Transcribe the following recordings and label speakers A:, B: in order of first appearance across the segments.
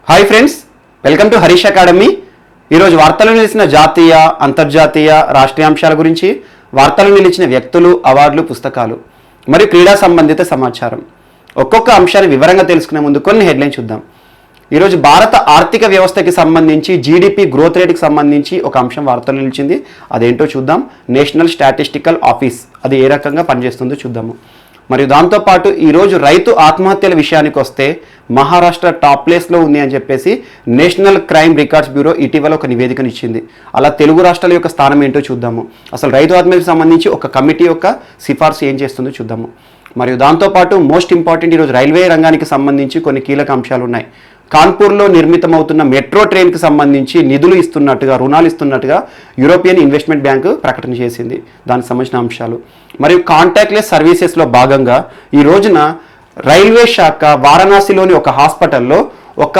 A: Hi friends, welcome to Harish academy. ఈరోజు వార్తలు నిలిచిన జాతీయ, అంతర్జాతీయ, రాష్ట్రీయ అంశాల గురించి, వార్తలు నిలిచిన వ్యక్తులు, అవార్డులు, పుస్తకాలు మరియు క్రీడా సంబంధిత సమాచారం ఒక్కొక్క అంశాన్ని వివరంగా తెలుసుకునే ముందు కొన్ని హెడ్లైన్స్ చూద్దాం. ఈరోజు భారత ఆర్థిక వ్యవస్థకి సంబంధించి జీడిపి గ్రోత్ రేట్కి సంబంధించి ఒక అంశం వార్తలు నిలిచింది. అదేంటో చూద్దాం. నేషనల్ స్టాటిస్టికల్ ఆఫీస్ అది ఏ రకంగా పనిచేస్తుందో చూద్దాము. మరియు దాంతోపాటు ఈరోజు రైతు ఆత్మహత్యల విషయానికి వస్తే మహారాష్ట్ర టాప్ ప్లేస్లో ఉంది అని చెప్పేసి నేషనల్ క్రైమ్ రికార్డ్స్ బ్యూరో ఇటీవల ఒక నివేదికను ఇచ్చింది. అలా తెలుగు రాష్ట్రాల యొక్క స్థానం ఏంటో చూద్దాము. అసలు రైతు ఆత్మహత్యకు సంబంధించి ఒక కమిటీ యొక్క సిఫార్సు ఏం చేస్తుందో చూద్దాము. మరియు దాంతోపాటు మోస్ట్ ఇంపార్టెంట్ ఈరోజు రైల్వే రంగానికి సంబంధించి కొన్ని కీలక అంశాలు ఉన్నాయి. కాన్పూర్లో నిర్మితమవుతున్న మెట్రో ట్రైన్కి సంబంధించి నిధులు ఇస్తున్నట్టుగా, రుణాలు ఇస్తున్నట్టుగా యూరోపియన్ ఇన్వెస్ట్మెంట్ బ్యాంకు ప్రకటన చేసింది. దానికి సంబంధించిన అంశాలు మరియు కాంటాక్ట్లెస్ సర్వీసెస్లో భాగంగా ఈ రోజున రైల్వే శాఖ వారణాసిలోని ఒక హాస్పిటల్లో ఒక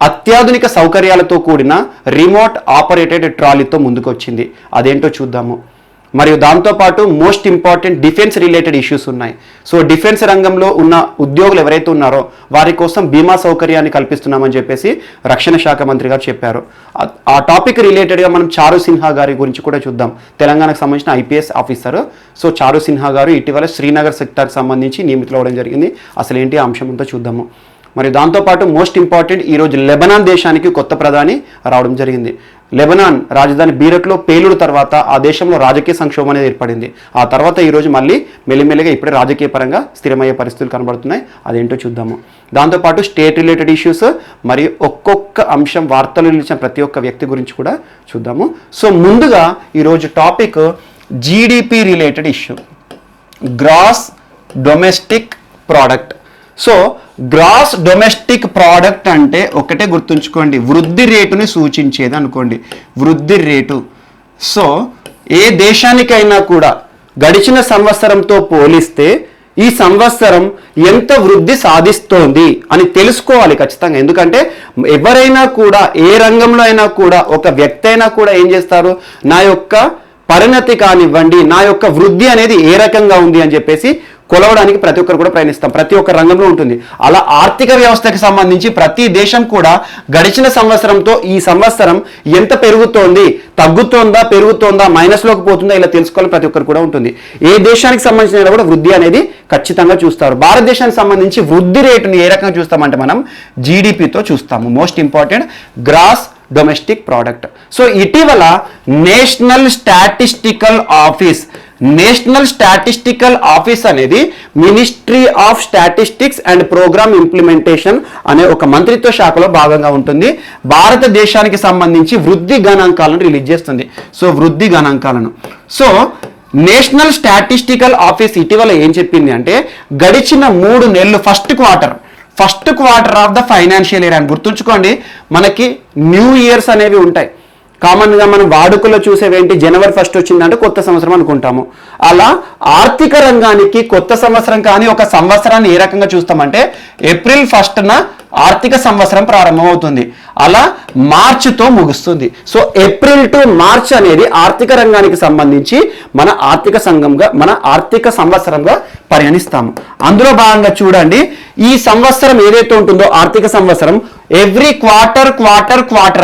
A: అత్యాధునిక సౌకర్యాలతో కూడిన రిమోట్ ఆపరేటెడ్ ట్రాలీతో ముందుకు వచ్చింది. అదేంటో చూద్దాము. మరియు దాంతోపాటు most important defence related issues ఉన్నాయి. సో డిఫెన్స్ రంగంలో ఉన్న ఉద్యోగులు ఎవరైతే ఉన్నారో వారి కోసం బీమా సౌకర్యాన్ని కల్పిస్తున్నామని చెప్పేసి రక్షణ శాఖ మంత్రి గారు చెప్పారు. ఆ టాపిక్ రిలేటెడ్గా మనం చారు సిన్హా గారి గురించి కూడా చూద్దాం. తెలంగాణకు సంబంధించిన ఐపీఎస్ ఆఫీసర్. సో చారు సిన్హా గారు ఇటీవల శ్రీనగర్ సెక్టార్కి సంబంధించి నియమితులవడం జరిగింది. అసలు ఏంటి ఆ అంశం అంతా చూద్దాము. మరి దాంతోపాటు మోస్ట్ ఇంపార్టెంట్ ఈరోజు లెబనాన్ దేశానికి కొత్త ప్రధాని రావడం జరిగింది. లెబనాన్ రాజధాని బీరట్లో పేలుడు తర్వాత ఆ దేశంలో రాజకీయ సంక్షోభం అనేది ఏర్పడింది. ఆ తర్వాత ఈరోజు మళ్ళీ మెల్లిమెల్లిగా ఇప్పుడే రాజకీయ పరంగా స్థిరమయ్యే పరిస్థితులు కనబడుతున్నాయి. అదేంటో చూద్దాము. దాంతోపాటు స్టేట్ రిలేటెడ్ ఇష్యూస్ మరియు ఒక్కొక్క అంశం వార్తలు నిలిచిన ప్రతి ఒక్క వ్యక్తి గురించి కూడా చూద్దాము. సో ముందుగా ఈరోజు topic GDP related issue, gross domestic product. So gross domestic product అంటే ఒకటే గుర్తుంచుకోండి, వృద్ధి రేటుని సూచించేది అనుకోండి, వృద్ధి రేటు. సో ఏ దేశానికైనా కూడా గడిచిన సంవత్సరంతో పోలిస్తే ఈ సంవత్సరం ఎంత వృద్ధి సాధిస్తోంది అని తెలుసుకోవాలి ఖచ్చితంగా. ఎందుకంటే ఎవరైనా కూడా ఏ రంగంలో అయినా కూడా ఒక వ్యక్తి అయినా కూడా ఏం చేస్తారు, నా యొక్క పరిణతి కానివ్వండి, నా యొక్క వృద్ధి అనేది ఏ రకంగా ఉంది అని చెప్పేసి కొలవడానికి ప్రతి ఒక్కరు కూడా ప్రయత్నిస్తాం. ప్రతి ఒక్క రంగంలో ఉంటుంది. అలా ఆర్థిక వ్యవస్థకి సంబంధించి ప్రతి దేశం కూడా గడిచిన సంవత్సరంతో ఈ సంవత్సరం ఎంత పెరుగుతోంది, తగ్గుతోందా, పెరుగుతోందా, మైనస్లోకి పోతుందా, ఇలా తెలుసుకోవాలని ప్రతి ఒక్కరు కూడా ఉంటుంది. ఏ దేశానికి సంబంధించిన కూడా వృద్ధి అనేది ఖచ్చితంగా చూస్తారు. భారతదేశానికి సంబంధించి వృద్ధి రేటుని ఏ రకంగా చూస్తామంటే మనం జీడిపితో చూస్తాము. Most important gross domestic product. So ఇటీవల నేషనల్ స్టాటిస్టికల్ ఆఫీస్ అనేది ministry of statistics and program implementation అనే ఒక మంత్రిత్వ శాఖలో భాగంగా ఉంటుంది. భారతదేశానికి సంబంధించి వృద్ధి గణాంకాలను రిలీజ్ చేస్తుంది. సో వృద్ధి గణాంకాలను. సో నేషనల్ స్టాటిస్టికల్ ఆఫీస్ ఇటీవల ఏం చెప్పింది అంటే గడిచిన 3 నెలలు first quarter of the financial year అని గుర్తుంచుకోండి. మనకి న్యూ ఇయర్స్ అనేవి ఉంటాయి. కామన్గా మనం వాడుకలో చూసేవేంటి, జనవరి 1 వచ్చిందంటే కొత్త సంవత్సరం అనుకుంటాము. అలా ఆర్థిక రంగానికి కొత్త సంవత్సరం కానీ ఒక సంవత్సరాన్ని ఏ రకంగా చూస్తామంటే ఏప్రిల్ 1న ఆర్థిక సంవత్సరం ప్రారంభమవుతుంది. అలా మార్చితో ముగుస్తుంది. సో ఏప్రిల్ టు మార్చ్ అనేది ఆర్థిక రంగానికి సంబంధించి మన ఆర్థిక సంవత్సరంగా పరిగణిస్తాము. అందులో భాగంగా చూడండి, ఈ సంవత్సరం ఏదైతే ఉంటుందో ఆర్థిక సంవత్సరం ఎవ్రీ క్వార్టర్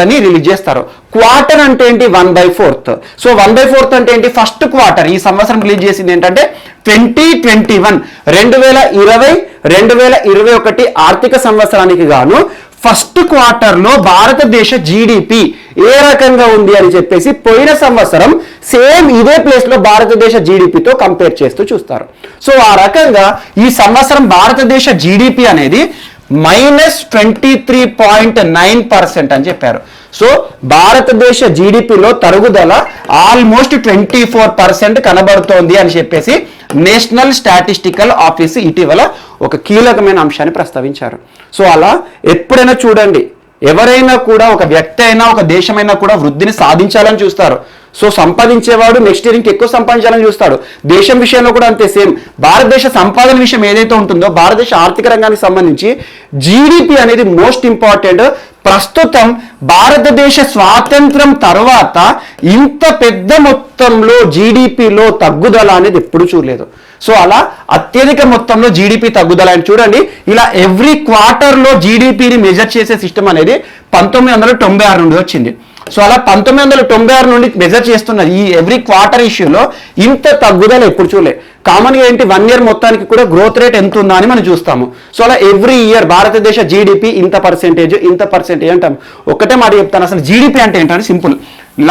A: అని రిలీజ్ చేస్తారు. క్వార్టర్ అంటే ఏంటి, 1/4. సో 1/4 అంటే ఏంటి, ఫస్ట్ క్వార్టర్. ఈ సంవత్సరం రిలీజ్ చేసింది ఏంటంటే 2021 2020-2021 ఆర్థిక సంవత్సరానికి గాను ఫస్ట్ క్వార్టర్లో భారతదేశ జీడిపి ఏ రకంగా ఉంది అని చెప్పేసి పోయిన సంవత్సరం సేమ్ ఇదే ప్లేస్లో భారతదేశ జీడిపితో కంపేర్ చేస్తూ చూస్తారు. సో ఆ రకంగా ఈ సంవత్సరం భారతదేశ జీడిపి అనేది -23.9% అని చెప్పారు. సో భారతదేశ జీడిపిలో తరుగుదల ఆల్మోస్ట్ 24% కనబడుతోంది అని చెప్పేసి నేషనల్ స్టాటిస్టికల్ ఆఫీస్ ఇటీవల ఒక కీలకమైన అంశాన్ని ప్రస్తావించారు. సో అలా ఎప్పుడైనా చూడండి, ఎవరైనా కూడా ఒక వ్యక్తి అయినా ఒక దేశమైనా కూడా వృద్ధిని సాధించాలని చూస్తారు. సో సంపాదించేవాడు నెక్స్ట్ ఇయర్ ఇంకెక్కువ సంపాదించాలని చూస్తాడు. దేశం విషయంలో కూడా అంతే సేమ్. భారతదేశ సంపాదన విషయం ఏదైతే ఉంటుందో భారతదేశ ఆర్థిక రంగానికి సంబంధించి జీడిపి అనేది మోస్ట్ ఇంపార్టెంట్. ప్రస్తుతం భారతదేశ స్వాతంత్రం తర్వాత ఇంత పెద్ద మొత్తంలో జీడిపిలో తగ్గుదల అనేది ఎప్పుడు చూడలేదు. సో అలా అత్యధిక మొత్తంలో జీడిపి తగ్గుదల అని చూడండి. ఇలా ఎవ్రీ క్వార్టర్లో జీడిపిని మెజర్ చేసే సిస్టమ్ అనేది 1996 నుండి వచ్చింది. సో అలా 1996 నుండి మెజర్ చేస్తున్న ఈ ఎవ్రీ క్వార్టర్ ఇష్యూలో ఇంత తగ్గుదల ఎప్పుడు చూడలే. కామన్గా ఏంటి 1 ఇయర్ మొత్తానికి కూడా గ్రోత్ రేట్ ఎంత ఉందా అని మనం చూస్తాము. సో అలా ఎవ్రీ ఇయర్ భారతదేశ జీడిపి ఇంత పర్సెంటేజ్ అంటాం. ఒకటే మాట చెప్తాను, అసలు జీడిపి అంటే ఏంటంటే సింపుల్.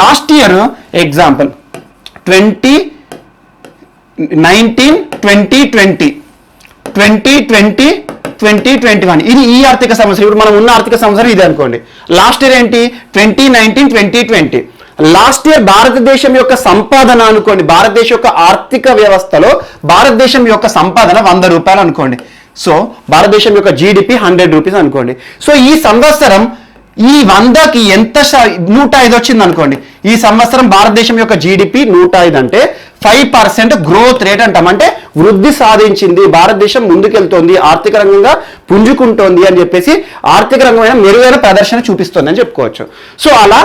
A: లాస్ట్ ఇయర్ ఎగ్జాంపుల్ 2021 ఇది ఈ ఆర్థిక సంవత్సరం. ఇప్పుడు మనం ఉన్న ఆర్థిక సంవత్సరం ఇది అనుకోండి. లాస్ట్ ఇయర్ ఏంటి 2019-2020. లాస్ట్ ఇయర్ భారతదేశం యొక్క సంపాదన అనుకోండి, భారతదేశం యొక్క ఆర్థిక వ్యవస్థలో భారతదేశం యొక్క సంపాదన 100 రూపాయలు అనుకోండి. సో భారతదేశం యొక్క జీడిపి 100 రూపీస్ అనుకోండి. సో ఈ సంవత్సరం ఈ 100కి ఎంత 105 వచ్చింది అనుకోండి. ఈ సంవత్సరం భారతదేశం యొక్క జీడిపి 105 అంటే 5% గ్రోత్ రేట్ అంటాం. అంటే వృద్ధి సాధించింది, భారతదేశం ముందుకెళ్తోంది, ఆర్థిక రంగంగా పుంజుకుంటోంది అని చెప్పేసి ఆర్థిక రంగమైన మెరుగైన ప్రదర్శన చూపిస్తుంది అని చెప్పుకోవచ్చు. సో అలా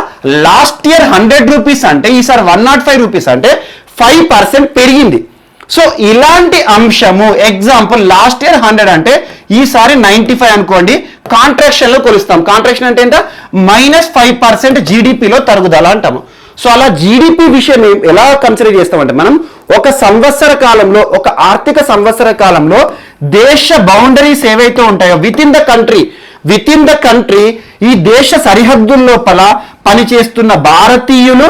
A: లాస్ట్ ఇయర్ 100 రూపీస్ అంటే ఈసారి 105 రూపీస్ అంటే 5% పెరిగింది. సో ఇలాంటి అంశము ఎగ్జాంపుల్ లాస్ట్ ఇయర్ 100 అంటే ఈసారి 95 అనుకోండి. కాంట్రాక్షన్ లో కొలుస్తాం. కాంట్రాక్షన్ అంటే ఏంటో -5% జీడిపిలో తరుగుదల అంటాము. సో అలా జీడిపి విషయం ఎలా కన్సిడర్ చేస్తామంటే మనం ఒక సంవత్సర కాలంలో, ఒక ఆర్థిక సంవత్సర కాలంలో దేశ బౌండరీస్ ఏవైతే ఉంటాయో విత్ ఇన్ ద కంట్రీ ఈ దేశ సరిహద్దుల లోపల పనిచేస్తున్న భారతీయులు,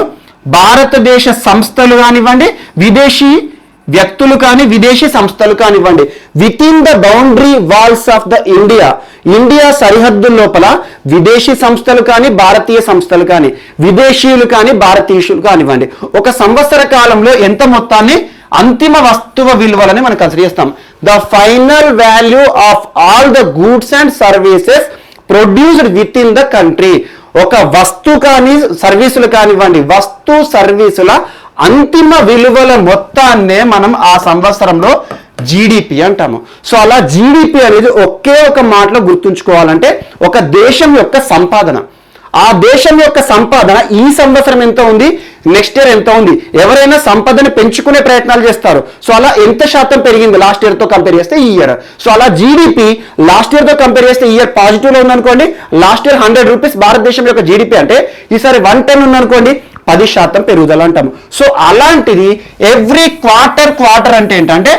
A: భారతదేశ సంస్థలు కానివ్వండి, విదేశీ వ్యక్తులు కానీ విదేశీ సంస్థలు కానివ్వండి, within the boundary walls of the India సరిహద్దుల లోపల విదేశీ సంస్థలు కానీ భారతీయ సంస్థలు కానీ, విదేశీయులు కానీ భారతీయులు కానివ్వండి, ఒక సంవత్సర కాలంలో ఎంత మొత్తాన్ని అంతిమ వస్తువ విలువలని మనం కన్సిడర్ చేస్తాం. The final value of all the goods and services produced with in the country. ఒక వస్తు కానీ సర్వీసులు కానివ్వండి, వస్తు సర్వీసుల అంతిమ విలువల మొత్తాన్నే మనం ఆ సంవత్సరంలో జీడిపి అంటాము. సో అలా జీడిపి అనేది ఒకే ఒక మాటలో గుర్తుంచుకోవాలంటే ఒక దేశం యొక్క సంపాదన. ఆ దేశం యొక్క సంపాదన ఈ సంవత్సరం ఎంత ఉంది, నెక్స్ట్ ఇయర్ ఎంత ఉంది. ఎవరైనా సంపదను పెంచుకునే ప్రయత్నాలు చేస్తారు. సో అలా ఎంత శాతం పెరిగింది లాస్ట్ ఇయర్ తో కంపేర్ చేస్తే ఈ ఇయర్. సో అలా జీడిపి లాస్ట్ ఇయర్ తో కంపేర్ చేస్తే ఈ ఇయర్ పాజిటివ్ లో ఉందనుకోండి. లాస్ట్ ఇయర్ 100 రూపీస్ భారతదేశం యొక్క జీడిపి అంటే ఈసారి 110 ఉందనుకోండి, 10% పెరుగుదల అంటాము. సో అలాంటిది ఎవ్రీ క్వార్టర్ అంటే ఏంటంటే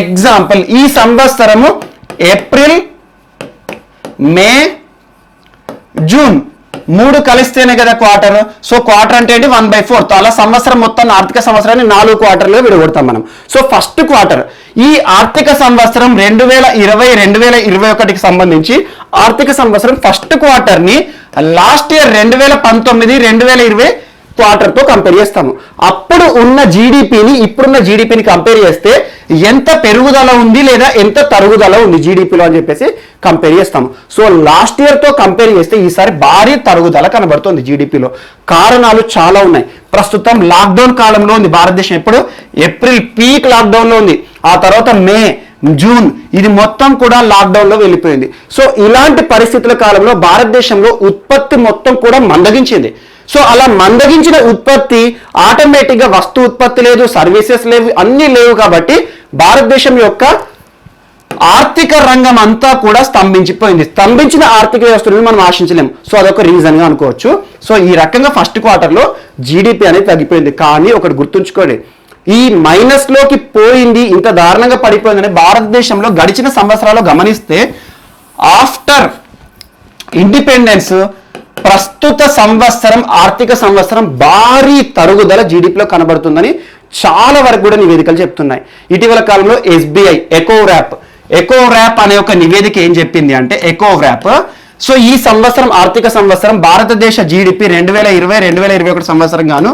A: ఎగ్జాంపుల్ ఈ సంవత్సరము ఏప్రిల్, మే, జూన్ 3 కలిస్తేనే కదా క్వార్టర్. సో క్వార్టర్ అంటే ఏంటి 1/4. అలా సంవత్సరం మొత్తం ఆర్థిక సంవత్సరాన్ని 4 క్వార్టర్లుగా విడగొడతాం మనం. సో ఫస్ట్ క్వార్టర్ ఈ ఆర్థిక సంవత్సరం 2020-2021కి సంబంధించి ఆర్థిక సంవత్సరం ఫస్ట్ క్వార్టర్ని లాస్ట్ ఇయర్ 2019-2020 క్వార్టర్తో కంపేర్ చేస్తాము. అప్పుడు ఉన్న జీడిపిని ఇప్పుడున్న జీడిపిని కంపేర్ చేస్తే ఎంత పెరుగుదల ఉంది లేదా ఎంత తరుగుదల ఉంది జీడిపిలో అని చెప్పేసి కంపేర్ చేస్తాము. సో లాస్ట్ ఇయర్తో కంపేర్ చేస్తే ఈసారి భారీ తరుగుదల కనబడుతుంది జీడిపిలో. కారణాలు చాలా ఉన్నాయి. ప్రస్తుతం లాక్డౌన్ కాలంలో ఉంది భారతదేశం. ఎప్పుడు ఏప్రిల్ పీక్ లాక్డౌన్లో ఉంది. ఆ తర్వాత మే, జూన్ ఇది మొత్తం కూడా లాక్డౌన్లో వెళ్ళిపోయింది. సో ఇలాంటి పరిస్థితుల కాలంలో భారతదేశంలో ఉత్పత్తి మొత్తం కూడా మందగించింది. సో అలా మందగించిన ఉత్పత్తి ఆటోమేటిక్గా వస్తు ఉత్పత్తి లేదు, సర్వీసెస్ లేవు, అన్నీ లేవు. కాబట్టి భారతదేశం యొక్క ఆర్థిక రంగం అంతా కూడా స్తంభించిపోయింది. స్తంభించిన ఆర్థిక వ్యవస్థను మనం ఆశించలేము. సో అదొక రీజన్గా అనుకోవచ్చు. సో ఈ రకంగా ఫస్ట్ క్వార్టర్లో జీడిపి అనేది తగ్గిపోయింది. కానీ ఒకటి గుర్తుంచుకోండి, ఈ మైనస్లోకి పోయింది, ఇంత దారుణంగా పడిపోయిందని భారతదేశంలో గడిచిన సంవత్సరాలు గమనిస్తే ఆఫ్టర్ ఇండిపెండెన్స్ ప్రస్తుత సంవత్సరం ఆర్థిక సంవత్సరం భారీ తరుగుదల జీడిపిలో కనబడుతుందని చాలా వరకు కూడా నివేదికలు చెప్తున్నాయి. ఇటీవల కాలంలో SBI ఎకోవ్రాప్ అనే ఒక నివేదిక ఏం చెప్పింది అంటే ఎకోవ్రాప్ సో ఈ సంవత్సరం ఆర్థిక సంవత్సరం భారతదేశ జీడిపి 2020-2021 సంవత్సరం గాను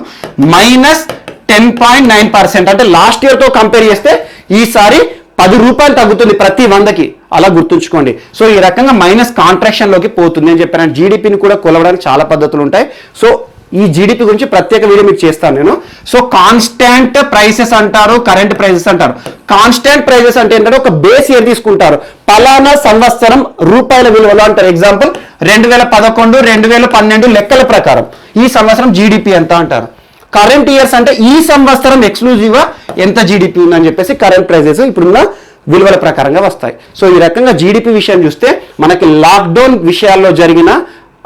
A: -10.9%. అంటే లాస్ట్ ఇయర్ తో కంపేర్ చేస్తే ఈసారి 10 రూపాయలు తగ్గుతుంది ప్రతి 100కి. అలా గుర్తుంచుకోండి. సో ఈ రకంగా మైనస్ కాంట్రాక్షన్ లోకి పోతుంది అని చెప్పాను. జీడిపిని కూడా కొలవడానికి చాలా పద్ధతులు ఉంటాయి. సో ఈ జీడిపి గురించి ప్రత్యేక వీడియో మీకు చేస్తాను నేను. సో కాన్స్టాంట్ ప్రైసెస్ అంటారు, కరెంట్ ప్రైసెస్ అంటారు. కాన్స్టాంట్ ప్రైసెస్ అంటే ఏంటంటే ఒక బేస్ ఇయర్ తీసుకుంటారు, పలానా సంవత్సరం రూపాయల విలువలో అంటారు. ఎగ్జాంపుల్ 2011, 2012 లెక్కల ప్రకారం ఈ సంవత్సరం జీడిపి ఎంత అంటారు. కరెంట్ ఇయర్స్ అంటే ఈ సంవత్సరం ఎక్స్క్లూజివ్ గా ఎంత జీడిపి ఉందని చెప్పేసి కరెంట్ ప్రైసెస్ ఇప్పుడున్న విలువల ప్రకారంగా వస్తాయి. సో ఈ రకంగా జీడిపి విషయం చూస్తే మనకి లాక్డౌన్ విషయాల్లో జరిగిన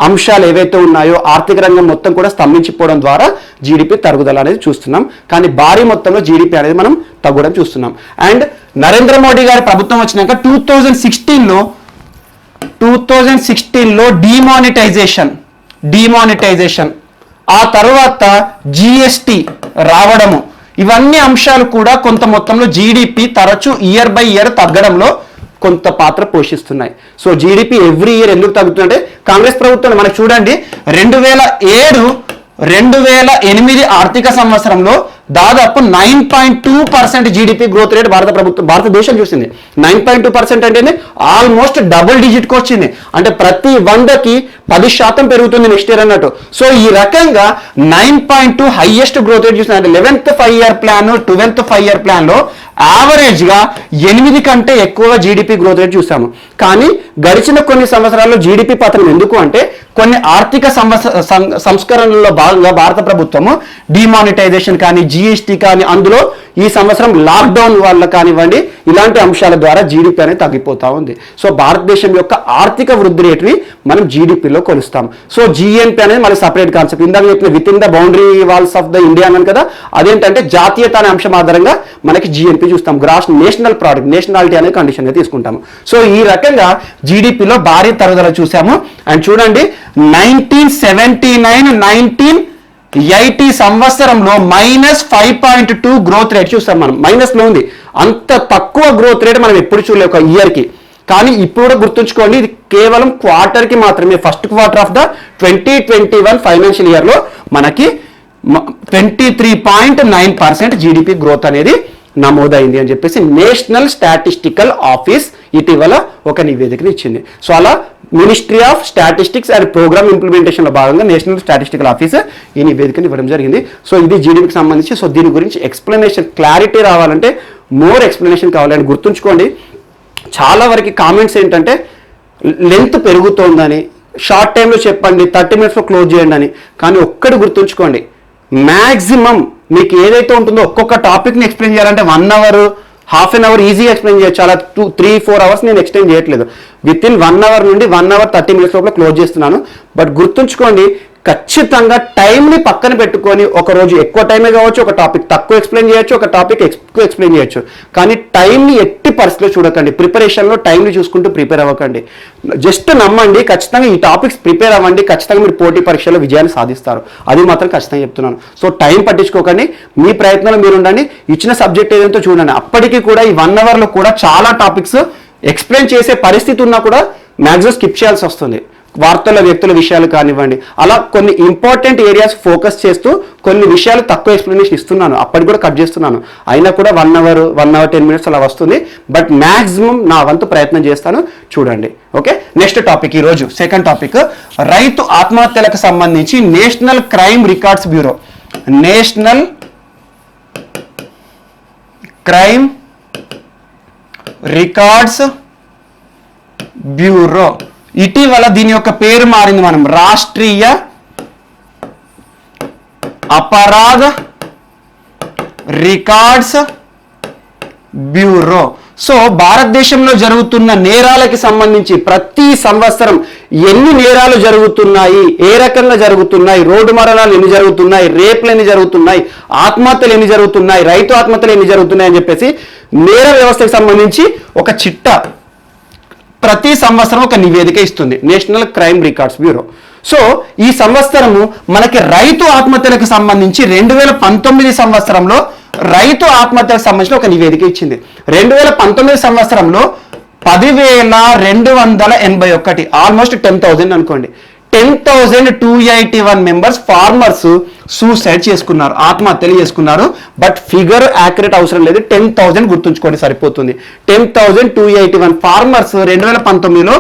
A: అంశాలు ఏవైతే ఉన్నాయో ఆర్థిక రంగం మొత్తం కూడా స్తంభించిపోవడం ద్వారా జీడిపి తరుగుదల అనేది చూస్తున్నాం. కానీ భారీ మొత్తంలో జీడిపి అనేది మనం తగ్గడం చూస్తున్నాం. అండ్ నరేంద్ర మోడీ గారి ప్రభుత్వం వచ్చినాక 2016లో డిమానిటైజేషన్ ఆ తర్వాత జిఎస్టి రావడము, ఇవన్నీ అంశాలు కూడా కొంత మొత్తంలో జీడిపి తరచూ ఇయర్ బై ఇయర్ తగ్గడంలో కొంత పాత్ర పోషిస్తున్నాయి. సో జీడిపి ఎవ్రీ ఇయర్ ఎందుకు తగ్గుతుందంటే కాంగ్రెస్ ప్రభుత్వం మనకు చూడండి 2007-2008 ఆర్థిక సంవత్సరంలో దాదాపు 9.2% జీడిపి గ్రోత్ రేట్ భారతదేశం చూసింది. 9.2% అంటే ఆల్మోస్ట్ డబుల్ డిజిట్కి వచ్చింది. అంటే ప్రతి 100కి 10% పెరుగుతుంది నెక్స్ట్ ఇయర్ అన్నట్టు. సో ఈ రకంగా 9.2 హైయెస్ట్ గ్రోత్ రేట్ చూసింది. అంటే 11th 5 year plan 12th 5 year ప్లాన్లో యావరేజ్ గా 8 కంటే ఎక్కువ జీడిపి గ్రోత్ రేట్ చూసాము. కానీ గడిచిన కొన్ని సంవత్సరాల్లో జీడిపి పతనం ఎందుకు అంటే కొన్ని ఆర్థిక సంస్కరణల్లో భాగంగా భారత ప్రభుత్వము డిమానిటైజేషన్ కానీ జిఎస్టీ కానీ అందులో ఈ సంవత్సరం లాక్డౌన్ వల్ల కానివ్వండి ఇలాంటి అంశాల ద్వారా జీడిపి అనేది తగ్గిపోతా ఉంది. సో భారతదేశం యొక్క ఆర్థిక వృద్ధి రేటుని మనం జీడిపిలో కొలుస్తాం. సో జిఎన్పి అనేది మళ్ళీ సపరేట్ కాన్సెప్ట్. ఇందాక చెప్పిన within the boundary walls of the India అన్నాను కదా, అదేంటంటే జాతీయత అనే అంశం ఆధారంగా మనకి జిఎన్పి చూస్తాం. గ్రాస్ నేషనల్ ప్రోడక్ట్, నేషనాలిటీ అనే కండిషన్ తీసుకుంటాము. సో ఈ రకంగా జీడిపిలో భారీ తరుగుదల చూసాము. అండ్ చూడండి 1979-1980 సంవత్సరంలో -5.2 గ్రోత్ రేట్ చూస్తాం. మనం మైనస్ లో ఉంది. అంత తక్కువ గ్రోత్ రేట్ మనం ఎప్పుడు చూడలేదు ఒక ఇయర్ కి. కానీ ఇప్పుడు కూడా గుర్తుంచుకోండి, ఇది కేవలం క్వార్టర్ కి మాత్రమే. First quarter of the 2021 financial year లో మనకి 23.9% జీడిపి గ్రోత్ అనేది నమోదైంది అని చెప్పేసి నేషనల్ స్టాటిస్టికల్ ఆఫీస్ ఇటీవల ఒక నివేదికను ఇచ్చింది. సో అలా ministry of statistics and programme ఇంప్లిమెంటేషన్లో భాగంగా నేషనల్ స్టాటిస్టికల్ ఆఫీస్ ఈ నివేదికను ఇవ్వడం జరిగింది. సో ఇది జీడిపికి సంబంధించి. సో దీని గురించి ఎక్స్ప్లెనేషన్ క్లారిటీ రావాలంటే మోర్ ఎక్స్ప్లెనేషన్ కావాలని గుర్తుంచుకోండి. చాలా వరకు కామెంట్స్ ఏంటంటే లెంత్ పెరుగుతోందని, షార్ట్ టైంలో చెప్పండి, 30 minutesలో క్లోజ్ చేయండి అని. కానీ ఒక్కటి గుర్తుంచుకోండి, మ్యాక్సిమం మీకు ఏదైతే ఉంటుందో ఒక్కొక్క టాపిక్ని ఎక్స్ప్లెయిన్ చేయాలంటే 1 hour, ½ an hour ఈజీగా ఎక్స్ప్లెయిన్ చేయొచ్చు. అలా 3-4 hours నేను ఎక్స్ప్లెయిన్ చేయట్లేదు. విత్ ఇన్ 1 hour నుండి 1 hour 30 minutes లోపల క్లోజ్ చేస్తున్నాను. బట్ గుర్తుంచుకోండి, ఖచ్చితంగా టైంని పక్కన పెట్టుకొని ఒక రోజు ఎక్కువ టైమే కావచ్చు, ఒక టాపిక్ తక్కువ ఎక్స్ప్లెయిన్ చేయొచ్చు, ఒక టాపిక్ ఎక్కువ ఎక్స్ప్లెయిన్ చేయొచ్చు. కానీ టైంని ఎట్టి పరిస్థితిలో చూడకండి. ప్రిపరేషన్లో టైంని చూసుకుంటూ ప్రిపేర్ అవ్వకండి. జస్ట్ నమ్మండి, ఖచ్చితంగా ఈ టాపిక్స్ ప్రిపేర్ అవ్వండి, ఖచ్చితంగా మీరు పోటీ పరీక్షలో విజయాన్ని సాధిస్తారు. అది మాత్రం ఖచ్చితంగా చెప్తున్నాను. సో టైం పట్టించుకోకండి, మీ ప్రయత్నంలో మీరు ఉండండి. ఇచ్చిన సబ్జెక్ట్ ఏదంతో చూడండి. అప్పటికీ కూడా ఈ 1 hourలో కూడా చాలా టాపిక్స్ ఎక్స్ప్లెయిన్ చేసే పరిస్థితి ఉన్నా కూడా మ్యాక్సిమం స్కిప్ చేయాల్సి వస్తుంది. వార్తల వ్యక్తుల విషయాలు కానివ్వండి, అలా కొన్ని ఇంపార్టెంట్ ఏరియాస్ ఫోకస్ చేస్తూ కొన్ని విషయాలు తక్కువ ఎక్స్ప్లెనేషన్ ఇస్తున్నాను. అప్పటికి కూడా కట్ చేస్తున్నాను. అయినా కూడా 1 hour 10 minutes అలా వస్తుంది. బట్ మ్యాక్సిమం నా వంతు ప్రయత్నం చేస్తాను, చూడండి. ఓకే, నెక్స్ట్ టాపిక్ ఈరోజు సెకండ్ టాపిక్, రైతు ఆత్మహత్యలకు సంబంధించి national crime records bureau. National crime records bureau ఇటీవల దీని యొక్క పేరు మారింది. మనం రాష్ట్రీయ అపరాధ రికార్డ్స్ బ్యూరో. సో భారతదేశంలో జరుగుతున్న నేరాలకి సంబంధించి ప్రతి సంవత్సరం ఎన్ని నేరాలు జరుగుతున్నాయి, ఏ రకంగా జరుగుతున్నాయి, రోడ్డు మరణాలు ఎన్ని జరుగుతున్నాయి, రేపులు ఎన్ని జరుగుతున్నాయి, ఆత్మహత్యలు ఎన్ని జరుగుతున్నాయి, రైతు ఆత్మహత్యలు ఎన్ని జరుగుతున్నాయి అని చెప్పేసి నేర వ్యవస్థకు సంబంధించి ఒక చిట్టా ప్రతి సంవత్సరం ఒక నివేదిక ఇస్తుంది national crime records bureau. So ఈ సంవత్సరము మనకి రైతు ఆత్మహత్యలకు సంబంధించి 2019 సంవత్సరంలో రైతు ఆత్మహత్యలకు సంబంధించిన ఒక నివేదిక ఇచ్చింది. 2019 సంవత్సరంలో 10,281, ఆల్మోస్ట్ 10,000 అనుకోండి. 10,281 మెంబర్స్ ఫార్మర్స్ సూసైడ్ చేసుకున్నారు, ఆత్మహత్యలు చేసుకున్నారు. బట్ ఫిగర్ యాక్యురేట్ అవసరం లేదు, 10,000 గుర్తుంచుకోండి సరిపోతుంది. 10,281 ఫార్మర్స్ 2019లో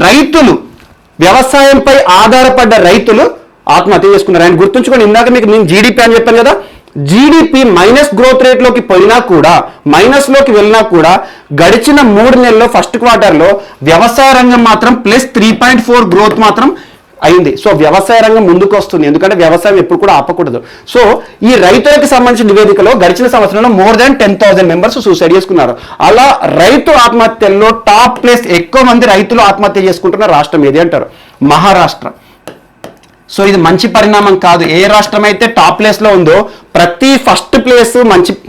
A: రైతులు, వ్యవసాయంపై ఆధారపడ్డ రైతులు ఆత్మహత్య చేసుకున్నారు. అండ్ గుర్తుంచుకోండి, ఇందాక మీకు నేను జీడిపి అని చెప్పాను కదా, జీడిపి మైనస్ గ్రోత్ రేట్ లోకి పోయినా కూడా, మైనస్ లోకి వెళ్ళినా కూడా గడిచిన 3 నెలల్లో ఫస్ట్ క్వార్టర్లో వ్యవసాయ రంగం మాత్రం +3.4 గ్రోత్ మాత్రం అయింది. సో వ్యవసాయ రంగం ముందుకు వస్తుంది, ఎందుకంటే వ్యవసాయం ఎప్పుడు కూడా ఆపకూడదు. సో ఈ రైతులకు సంబంధించిన నివేదికలో గడిచిన సంవత్సరంలో more than 10,000 మెంబర్స్ సూసైడ్ చేసుకున్నారు. అలా రైతు ఆత్మహత్యల్లో టాప్ ప్లేస్ ఎక్కువ మంది రైతులు ఆత్మహత్య చేసుకుంటున్న రాష్ట్రం ఏది అంటారు? మహారాష్ట్ర. సో ఇది మంచి పరిణామం కాదు. ఏ రాష్ట్రం అయితే టాప్ ప్లేస్ లో ఉందో ప్రతి ఫస్ట్ ప్లేస్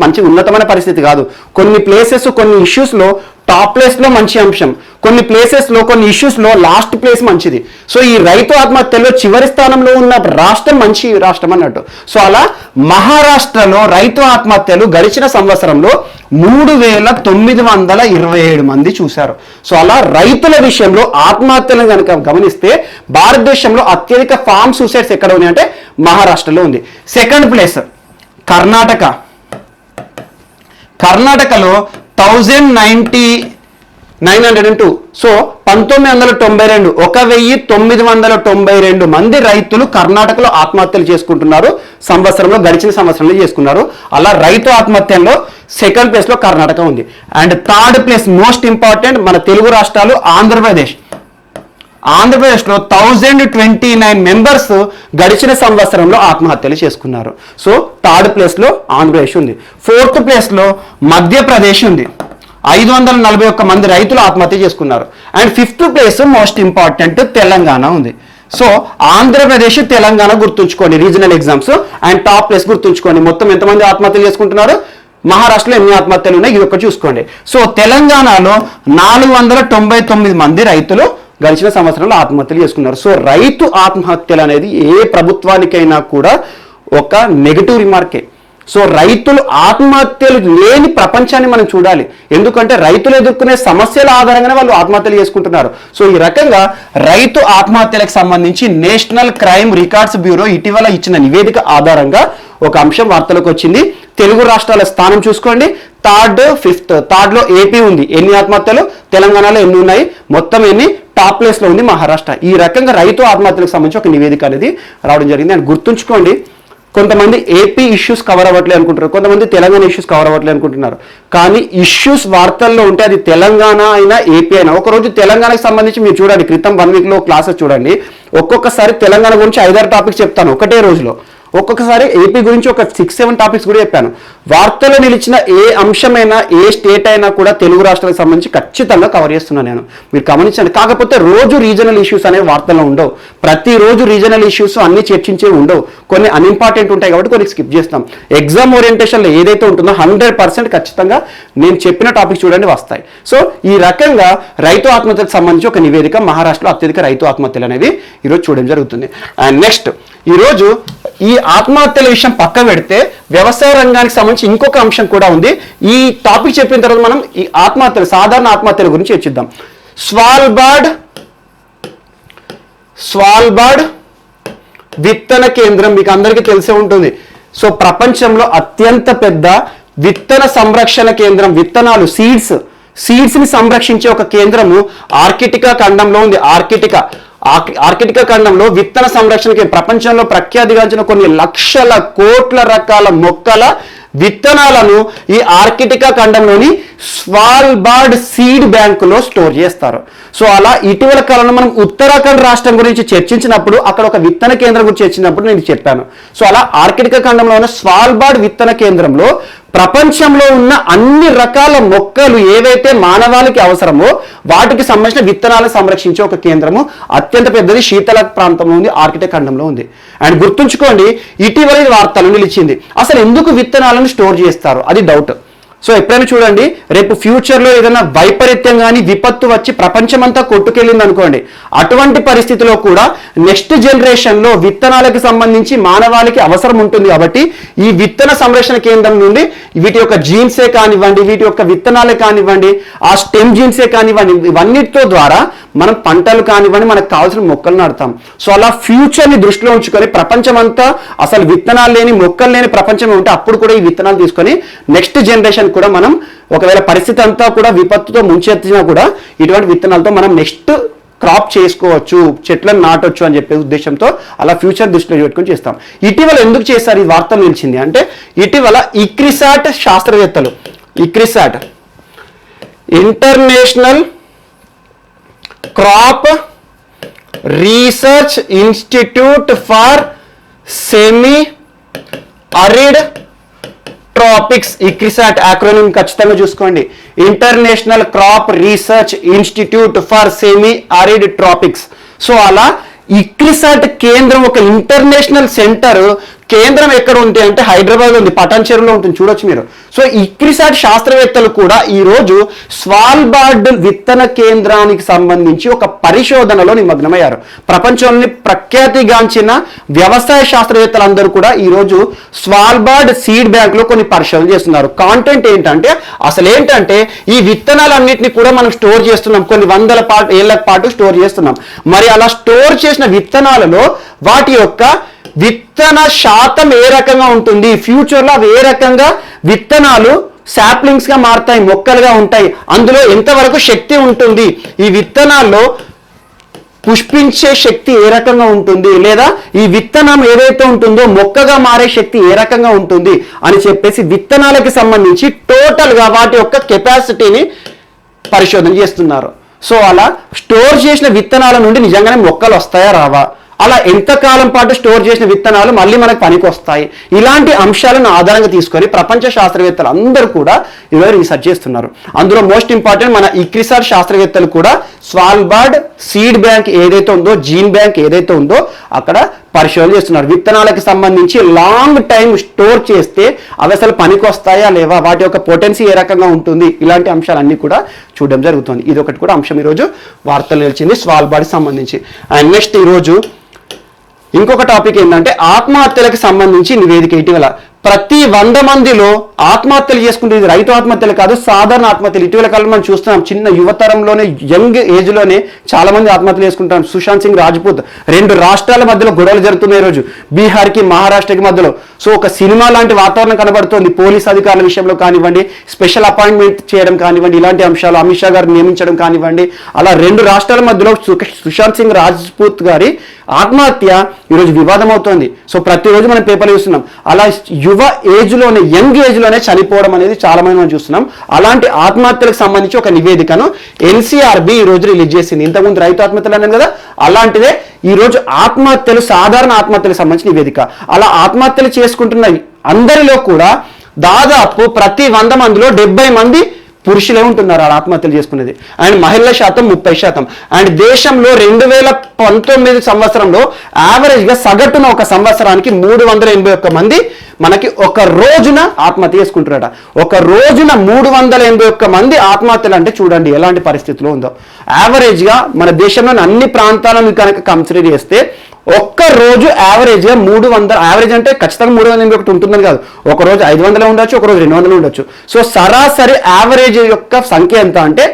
A: మంచి ఉన్నతమైన పరిస్థితి కాదు. కొన్ని ప్లేసెస్ కొన్ని ఇష్యూస్ లో టాప్ ప్లేస్ లో మంచి అంశం, కొన్ని ప్లేసెస్ లో కొన్ని ఇష్యూస్ లో లాస్ట్ ప్లేస్ మంచిది. సో ఈ రైతు ఆత్మహత్యలో చివరి స్థానంలో ఉన్న రాష్ట్రం మంచి రాష్ట్రం అన్నట్టు. సో అలా మహారాష్ట్రలో రైతు ఆత్మహత్యలు గడిచిన సంవత్సరంలో 3,927 మంది చూశారు. సో అలా రైతుల విషయంలో ఆత్మహత్యలను కనుక గమనిస్తే భారతదేశంలో అత్యధిక ఫార్మ్ సూసైడ్స్ ఎక్కడ ఉన్నాయి అంటే మహారాష్ట్రలో ఉంది. సెకండ్ ప్లేస్ కర్ణాటకలో 1992. సో 1992 1992 మంది రైతులు కర్ణాటకలో ఆత్మహత్యలు చేసుకుంటున్నారు సంవత్సరంలో, గడిచిన సంవత్సరంలో చేసుకున్నారు. అలా రైతు ఆత్మహత్యల్లో సెకండ్ ప్లేస్ లో కర్ణాటక ఉంది. And third place most important మన తెలుగు రాష్ట్రాలు ఆంధ్రప్రదేశ్లో 1029 మెంబర్స్ గడిచిన సంవత్సరంలో ఆత్మహత్యలు చేసుకున్నారు. సో థర్డ్ ప్లేస్ లో ఆంధ్రప్రదేశ్ ఉంది. ఫోర్త్ ప్లేస్ లో మధ్యప్రదేశ్ ఉంది, 541 మంది రైతులు ఆత్మహత్య చేసుకున్నారు. And fifth place most important Telangana ఉంది. సో ఆంధ్రప్రదేశ్ తెలంగాణ గుర్తుంచుకోండి regional exams. And top place గుర్తుంచుకోండి, మొత్తం ఎంతమంది ఆత్మహత్యలు చేసుకుంటున్నారు, మహారాష్ట్రలో ఎన్ని ఆత్మహత్యలు ఉన్నాయి ఇది ఒకటి చూసుకోండి. సో తెలంగాణలో 499 మంది రైతులు గడిచిన సంవత్సరంలో ఆత్మహత్యలు చేసుకున్నారు. సో రైతు ఆత్మహత్యలు అనేది ఏ ప్రభుత్వానికైనా కూడా ఒక నెగటివ్ రిమార్కే. సో రైతులు ఆత్మహత్యలు లేని ప్రపంచాన్ని మనం చూడాలి, ఎందుకంటే రైతులు ఎదుర్కొనే సమస్యల ఆధారంగానే వాళ్ళు ఆత్మహత్యలు చేసుకుంటున్నారు. సో ఈ రకంగా రైతు ఆత్మహత్యలకు సంబంధించి నేషనల్ క్రైమ్ రికార్డ్స్ బ్యూరో ఇటీవల ఇచ్చిన నివేదిక ఆధారంగా ఒక అంశం వార్తలకు వచ్చింది. తెలుగు రాష్ట్రాల స్థానం చూసుకోండి, థర్డ్ లో ఏపీ ఉంది, ఎన్ని ఆత్మహత్యలు, తెలంగాణలో ఎన్ని ఉన్నాయి, మొత్తం ఎన్ని, టాప్ ప్లేస్ లో ఉంది మహారాష్ట్ర. ఈ రకంగా రైతు ఆత్మహత్యలకు సంబంధించి ఒక నివేదిక అనేది రావడం జరిగింది. అండ్ గుర్తుంచుకోండి, కొంతమంది ఏపీ ఇష్యూస్ కవర్ అవ్వట్లేదు అనుకుంటున్నారు, కొంతమంది తెలంగాణ ఇష్యూస్ కవర్ అవ్వట్లేదు అనుకుంటున్నారు. కానీ ఇష్యూస్ వార్తల్లో ఉంటే అది తెలంగాణ అయినా ఏపీ అయినా, ఒకరోజు తెలంగాణకు సంబంధించి మీరు చూడండి, క్రితం 1 వీక్ లో క్లాసెస్ చూడండి, ఒక్కొక్కసారి తెలంగాణ గురించి 5-6 టాపిక్స్ చెప్తాను ఒకటే రోజులో, ఒక్కొక్కసారి ఏపీ గురించి ఒక 6-7 టాపిక్స్ కూడా చెప్పాను. వార్తల్లో నిలిచిన ఏ అంశమైనా ఏ స్టేట్ అయినా కూడా తెలుగు రాష్ట్రాలకు సంబంధించి ఖచ్చితంగా కవర్ చేస్తున్నాను నేను, మీరు గమనించండి. కాకపోతే రోజు రీజనల్ ఇష్యూస్ అనేవి వార్తల్లో ఉండవు, ప్రతిరోజు రీజనల్ ఇష్యూస్ అన్ని చర్చించే ఉండవు, కొన్ని అన్ఇంపార్టెంట్ ఉంటాయి కాబట్టి కొన్ని స్కిప్ చేస్తాం. ఎగ్జామ్ ఓరియంటేషన్లో ఏదైతే ఉంటుందో 100% ఖచ్చితంగా నేను చెప్పిన టాపిక్స్ చూడండి వస్తాయి. సో ఈ రకంగా రైతు ఆత్మహత్యకు సంబంధించి ఒక నివేదిక, మహారాష్ట్రలో అత్యధిక రైతు ఆత్మహత్యలు అనేది ఈరోజు చూడడం జరుగుతుంది. అండ్ నెక్స్ట్ ఈరోజు ఈ ఆత్మహత్యల విషయం పక్క పెడితే వ్యవసాయ రంగానికి సంబంధించి ఇంకొక అంశం కూడా ఉంది. ఈ టాపిక్ చెప్పిన తర్వాత మనం ఈ ఆత్మహత్యలు, సాధారణ ఆత్మహత్యల గురించి చర్చిద్దాం. స్వాల్బార్డ్ విత్తన కేంద్రం మీకు అందరికీ తెలిసే ఉంటుంది. సో ప్రపంచంలో అత్యంత పెద్ద విత్తన సంరక్షణ కేంద్రం, విత్తనాలు సీడ్స్ ని సంరక్షించే ఒక కేంద్రము ఆర్కిటికా ఖండంలో ఉంది. ఆర్కిటికా ఖండంలో విత్తన సంరక్షణకి ప్రపంచంలో ప్రఖ్యాతిగాంచిన కొన్ని లక్షల కోట్ల రకాల మొక్కల విత్తనాలను ఈ ఆర్కిటికా ఖండంలోని స్వాల్బార్డ్ సీడ్ బ్యాంకులో స్టోర్ చేస్తారు. సో అలా ఇటీవల కాలంలో మనం ఉత్తరాఖండ్ రాష్ట్రం గురించి చర్చించినప్పుడు అక్కడ ఒక విత్తన కేంద్రం గురించి చర్చించినప్పుడు నేను చెప్పాను. సో అలా ఆర్కిటికా ఖండంలో ఉన్న స్వాల్బార్డ్ విత్తన కేంద్రంలో ప్రపంచంలో ఉన్న అన్ని రకాల మొక్కలు ఏవైతే మానవాళికి అవసరమో వాటికి సంబంధించిన విత్తనాలను సంరక్షించే ఒక కేంద్రము అత్యంత పెద్దది శీతల ప్రాంతంలో ఉంది, ఆర్కిటిక్ ఖండంలో ఉంది. అండ్ గుర్తుంచుకోండి, ఇటీవల వార్తలు నిలిచింది. అసలు ఎందుకు విత్తనాలను స్టోర్ చేస్తారు అది డౌట్. సో ఎప్పుడైనా చూడండి, రేపు ఫ్యూచర్లో ఏదైనా వైపరీత్యం కానీ విపత్తు వచ్చి ప్రపంచమంతా కొట్టుకెళ్ళింది అనుకోండి, అటువంటి పరిస్థితిలో కూడా నెక్స్ట్ జనరేషన్లో విత్తనాలకు సంబంధించి మానవాళికి అవసరం ఉంటుంది. కాబట్టి ఈ విత్తన సంరక్షణ కేంద్రం నుండి వీటి యొక్క జీన్సే కానివ్వండి, వీటి యొక్క విత్తనాలే కానివ్వండి, ఆ స్టెమ్ జీన్సే కానివ్వండి, ఇవన్నిటితో ద్వారా మనం పంటలు కానివ్వండి మనకు కావాల్సిన మొక్కలు నాటుతాం. సో అలా ఫ్యూచర్ని దృష్టిలో ఉంచుకొని ప్రపంచమంతా అసలు విత్తనాలు లేని మొక్కలు లేని ప్రపంచం ఉంటే అప్పుడు కూడా ఈ విత్తనాలు తీసుకొని నెక్స్ట్ జనరేషన్ కూడా మనం ఒకవేళ పరిస్థితి అంతా కూడా విపత్తుతో ముంచెత్తినా కూడా ఇటువంటి విత్తనాలతో మనం నెక్స్ట్ క్రాప్ చేసుకోవచ్చు, చెట్లను నాటొచ్చు అని చెప్పే ఉద్దేశంతో అలా ఫ్యూచర్ దృష్టిలో పెట్టుకొని చేస్తాం. ఇటీవల ఎందుకు చేస్తారు ఈ వార్త నిలిచింది అంటే, ఇటీవల ఇక్రిసాట్ శాస్త్రవేత్తలు, ICRISAT international crop research institute for semi arid tropics, ICRISAT acronym ఖచ్చితంగా చూసుకోండి. International crop research institute for semi arid tropics. So అలా ఇక్రిసాట్ కేంద్రం, ఒక ఇంటర్నేషనల్ సెంటర్ కేంద్రం ఎక్కడ ఉంది అంటే హైదరాబాద్ ఉంది, పటాన్ చెరువులో ఉంటుంది, చూడొచ్చు మీరు. సో ఇక్రిసాట్ శాస్త్రవేత్తలు కూడా ఈరోజు స్వాల్బార్డ్ విత్తన కేంద్రానికి సంబంధించి ఒక పరిశోధనలో నిమగ్నమయ్యారు. ప్రపంచంలోని ప్రఖ్యాతిగాంచిన వ్యవసాయ శాస్త్రవేత్తలందరూ కూడా ఈరోజు స్వాల్బార్డ్ సీడ్ బ్యాంక్ లో కొన్ని పరిశోధనలు చేస్తున్నారు. కాంటెంట్ ఏంటంటే, అసలు ఏంటంటే ఈ విత్తనాలన్నింటినీ కూడా మనం స్టోర్ చేస్తున్నాం, కొన్ని వందల ఏళ్ల పాటు స్టోర్ చేస్తున్నాం. మరి అలా స్టోర్ చేసిన విత్తనాలలో వాటి యొక్క విత్తన శాతం ఏ రకంగా ఉంటుంది, ఫ్యూచర్లో అవి ఏ రకంగా విత్తనాలు సాప్లింగ్స్ గా మారుతాయి, మొక్కలుగా ఉంటాయి, అందులో ఎంతవరకు శక్తి ఉంటుంది, ఈ విత్తనాల్లో పుష్పించే శక్తి ఏ రకంగా ఉంటుంది, లేదా ఈ విత్తనం ఏదైతే ఉంటుందో మొక్కగా మారే శక్తి ఏ రకంగా ఉంటుంది అని చెప్పేసి విత్తనాలకి సంబంధించి టోటల్ గా వాటి యొక్క కెపాసిటీని పరిశోధన చేస్తున్నారు. సో అలా స్టోర్ చేసిన విత్తనాల నుండి నిజంగానే మొక్కలు వస్తాయా రావా, అలా ఎంతకాలం పాటు స్టోర్ చేసిన విత్తనాలు మళ్ళీ మనకు పనికి వస్తాయి, ఇలాంటి అంశాలను ఆధారంగా తీసుకొని ప్రపంచ శాస్త్రవేత్తలు అందరూ కూడా ఈరోజు రీసెర్చ్ చేస్తున్నారు. అందులో మోస్ట్ ఇంపార్టెంట్ మన ఇక్రిసాట్ శాస్త్రవేత్తలు కూడా స్వాల్బార్డ్ సీడ్ బ్యాంక్ ఏదైతే ఉందో, జీన్ బ్యాంక్ ఏదైతే ఉందో అక్కడ పరిశోధన చేస్తున్నారు. విత్తనాలకు సంబంధించి లాంగ్ టైం స్టోర్ చేస్తే అవి అసలు పనికి వస్తాయా లేవా, వాటి యొక్క పొటెన్సీ ఏ రకంగా ఉంటుంది, ఇలాంటి అంశాలన్నీ కూడా చూడడం జరుగుతుంది. ఇది ఒకటి కూడా అంశం ఈరోజు వార్తలు నిలిచింది స్వాల్బార్డ్ సంబంధించి. అండ్ నెక్స్ట్ ఈరోజు ఇంకొక టాపిక్ ఏంటంటే ఆత్మహత్యలకు సంబంధించి నివేదిక. ఇటీవల ప్రతి 100 మందిలో ఆత్మహత్యలు చేసుకుంటే, ఇది రైతు ఆత్మహత్యలు కాదు, సాధారణ ఆత్మహత్యలు. ఇటీవల కాలం మనం చూస్తున్నాం, చిన్న యువతరంలోనే యంగ్ ఏజ్ లోనే చాలా మంది ఆత్మహత్యలు చేసుకుంటాం. సుశాంత్ సింగ్ రాజ్పూత్, 2 రాష్ట్రాల మధ్యలో గొడవలు జరుగుతున్నాయి ఈరోజు, బీహార్కి మహారాష్ట్రకి మధ్యలో. సో ఒక సినిమా లాంటి వాతావరణం కనబడుతోంది. పోలీస్ అధికారుల విషయంలో కానివ్వండి, స్పెషల్ అపాయింట్మెంట్ చేయడం కానివ్వండి, ఇలాంటి అంశాలు అమిత్ షా గారు నియమించడం కానివ్వండి, అలా 2 రాష్ట్రాల మధ్యలో సుశాంత్ సింగ్ రాజ్పూత్ గారి ఆత్మహత్య ఈరోజు వివాదం అవుతోంది. సో ప్రతిరోజు మనం పేపర్లు చూస్తున్నాం. అలా యువ ఏజ్ లోనే, యంగ్ ఏజ్ లోనే చనిపోవడం అనేది చాలా మంది మనం చూస్తున్నాం. అలాంటి ఆత్మహత్యలకు సంబంధించి ఒక నివేదికను ఎన్సీఆర్బీ ఈ రోజు రిలీజ్ చేసింది. ఇంతకుముందు రైతు ఆత్మహత్యలు అన్నాను కదా, అలాంటిదే ఈ రోజు ఆత్మహత్యలు, సాధారణ ఆత్మహత్యలకు సంబంధించిన నివేదిక. అలా ఆత్మహత్యలు చేసుకుంటున్న అందరిలో కూడా దాదాపు ప్రతి 100 మందిలో 70 మంది పురుషులే ఉంటున్నారు అలా ఆత్మహత్యలు చేసుకునేది. అండ్ మహిళల శాతం 30%. అండ్ దేశంలో 2019 సంవత్సరంలో యావరేజ్ గా సగటున ఒక సంవత్సరానికి 381 మంది మనకి ఒక రోజున ఆత్మహత్య చేసుకుంటారట. ఒక రోజున 381 మంది ఆత్మహత్యలు అంటే చూడండి ఎలాంటి పరిస్థితిలో ఉందో. యావరేజ్ గా మన దేశంలోని అన్ని ప్రాంతాలను కనుక కన్సిడర్ చేస్తే ఒక్క రోజు యావరేజ్ గా 300, యావరేజ్ అంటే ఖచ్చితంగా 381 ఉంటుందని కాదు, ఒక రోజు 500 ఉండొచ్చు, ఒక రోజు 200 ఉండొచ్చు. సో సరాసరి యావరేజ్ యొక్క సంఖ్య ఎంత అంటే,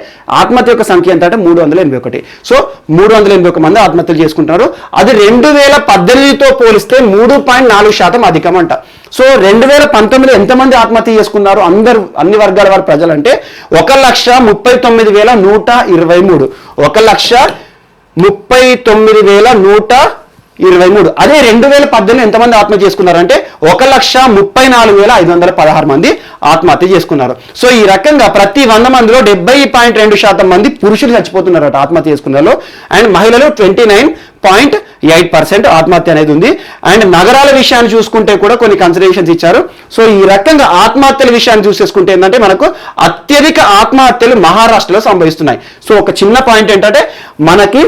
A: ఆత్మహత్య యొక్క సంఖ్య ఎంత అంటే 381. సో 381 మంది ఆత్మహత్యలు చేసుకుంటున్నారు. అది 2018తో పోలిస్తే 3.4% అధికం అంట. సో 2019 ఎంతమంది ఆత్మహత్య చేసుకున్నారు అందరు, అన్ని వర్గాల వారి ప్రజలంటే 1,39,123. 1,39,123. అదే 2018 ఎంతమంది ఆత్మహత్య చేసుకున్నారంటే 1,34,516 మంది ఆత్మహత్య చేసుకున్నారు. సో ఈ రకంగా ప్రతి 100 మందిలో 70.2% మంది పురుషులు చచ్చిపోతున్నారట ఆత్మహత్య చేసుకున్నారు. అండ్ మహిళలు 29.8% ఆత్మహత్య అనేది ఉంది. అండ్ నగరాల విషయాన్ని చూసుకుంటే కూడా కొన్ని కన్సిడరేషన్స్ ఇచ్చారు. సో ఈ రకంగా ఆత్మహత్యల విషయాన్ని చూసేసుకుంటే ఏంటంటే మనకు అత్యధిక ఆత్మహత్యలు మహారాష్ట్రలో సంభవిస్తున్నాయి. సో ఒక చిన్న పాయింట్ ఏంటంటే, మనకి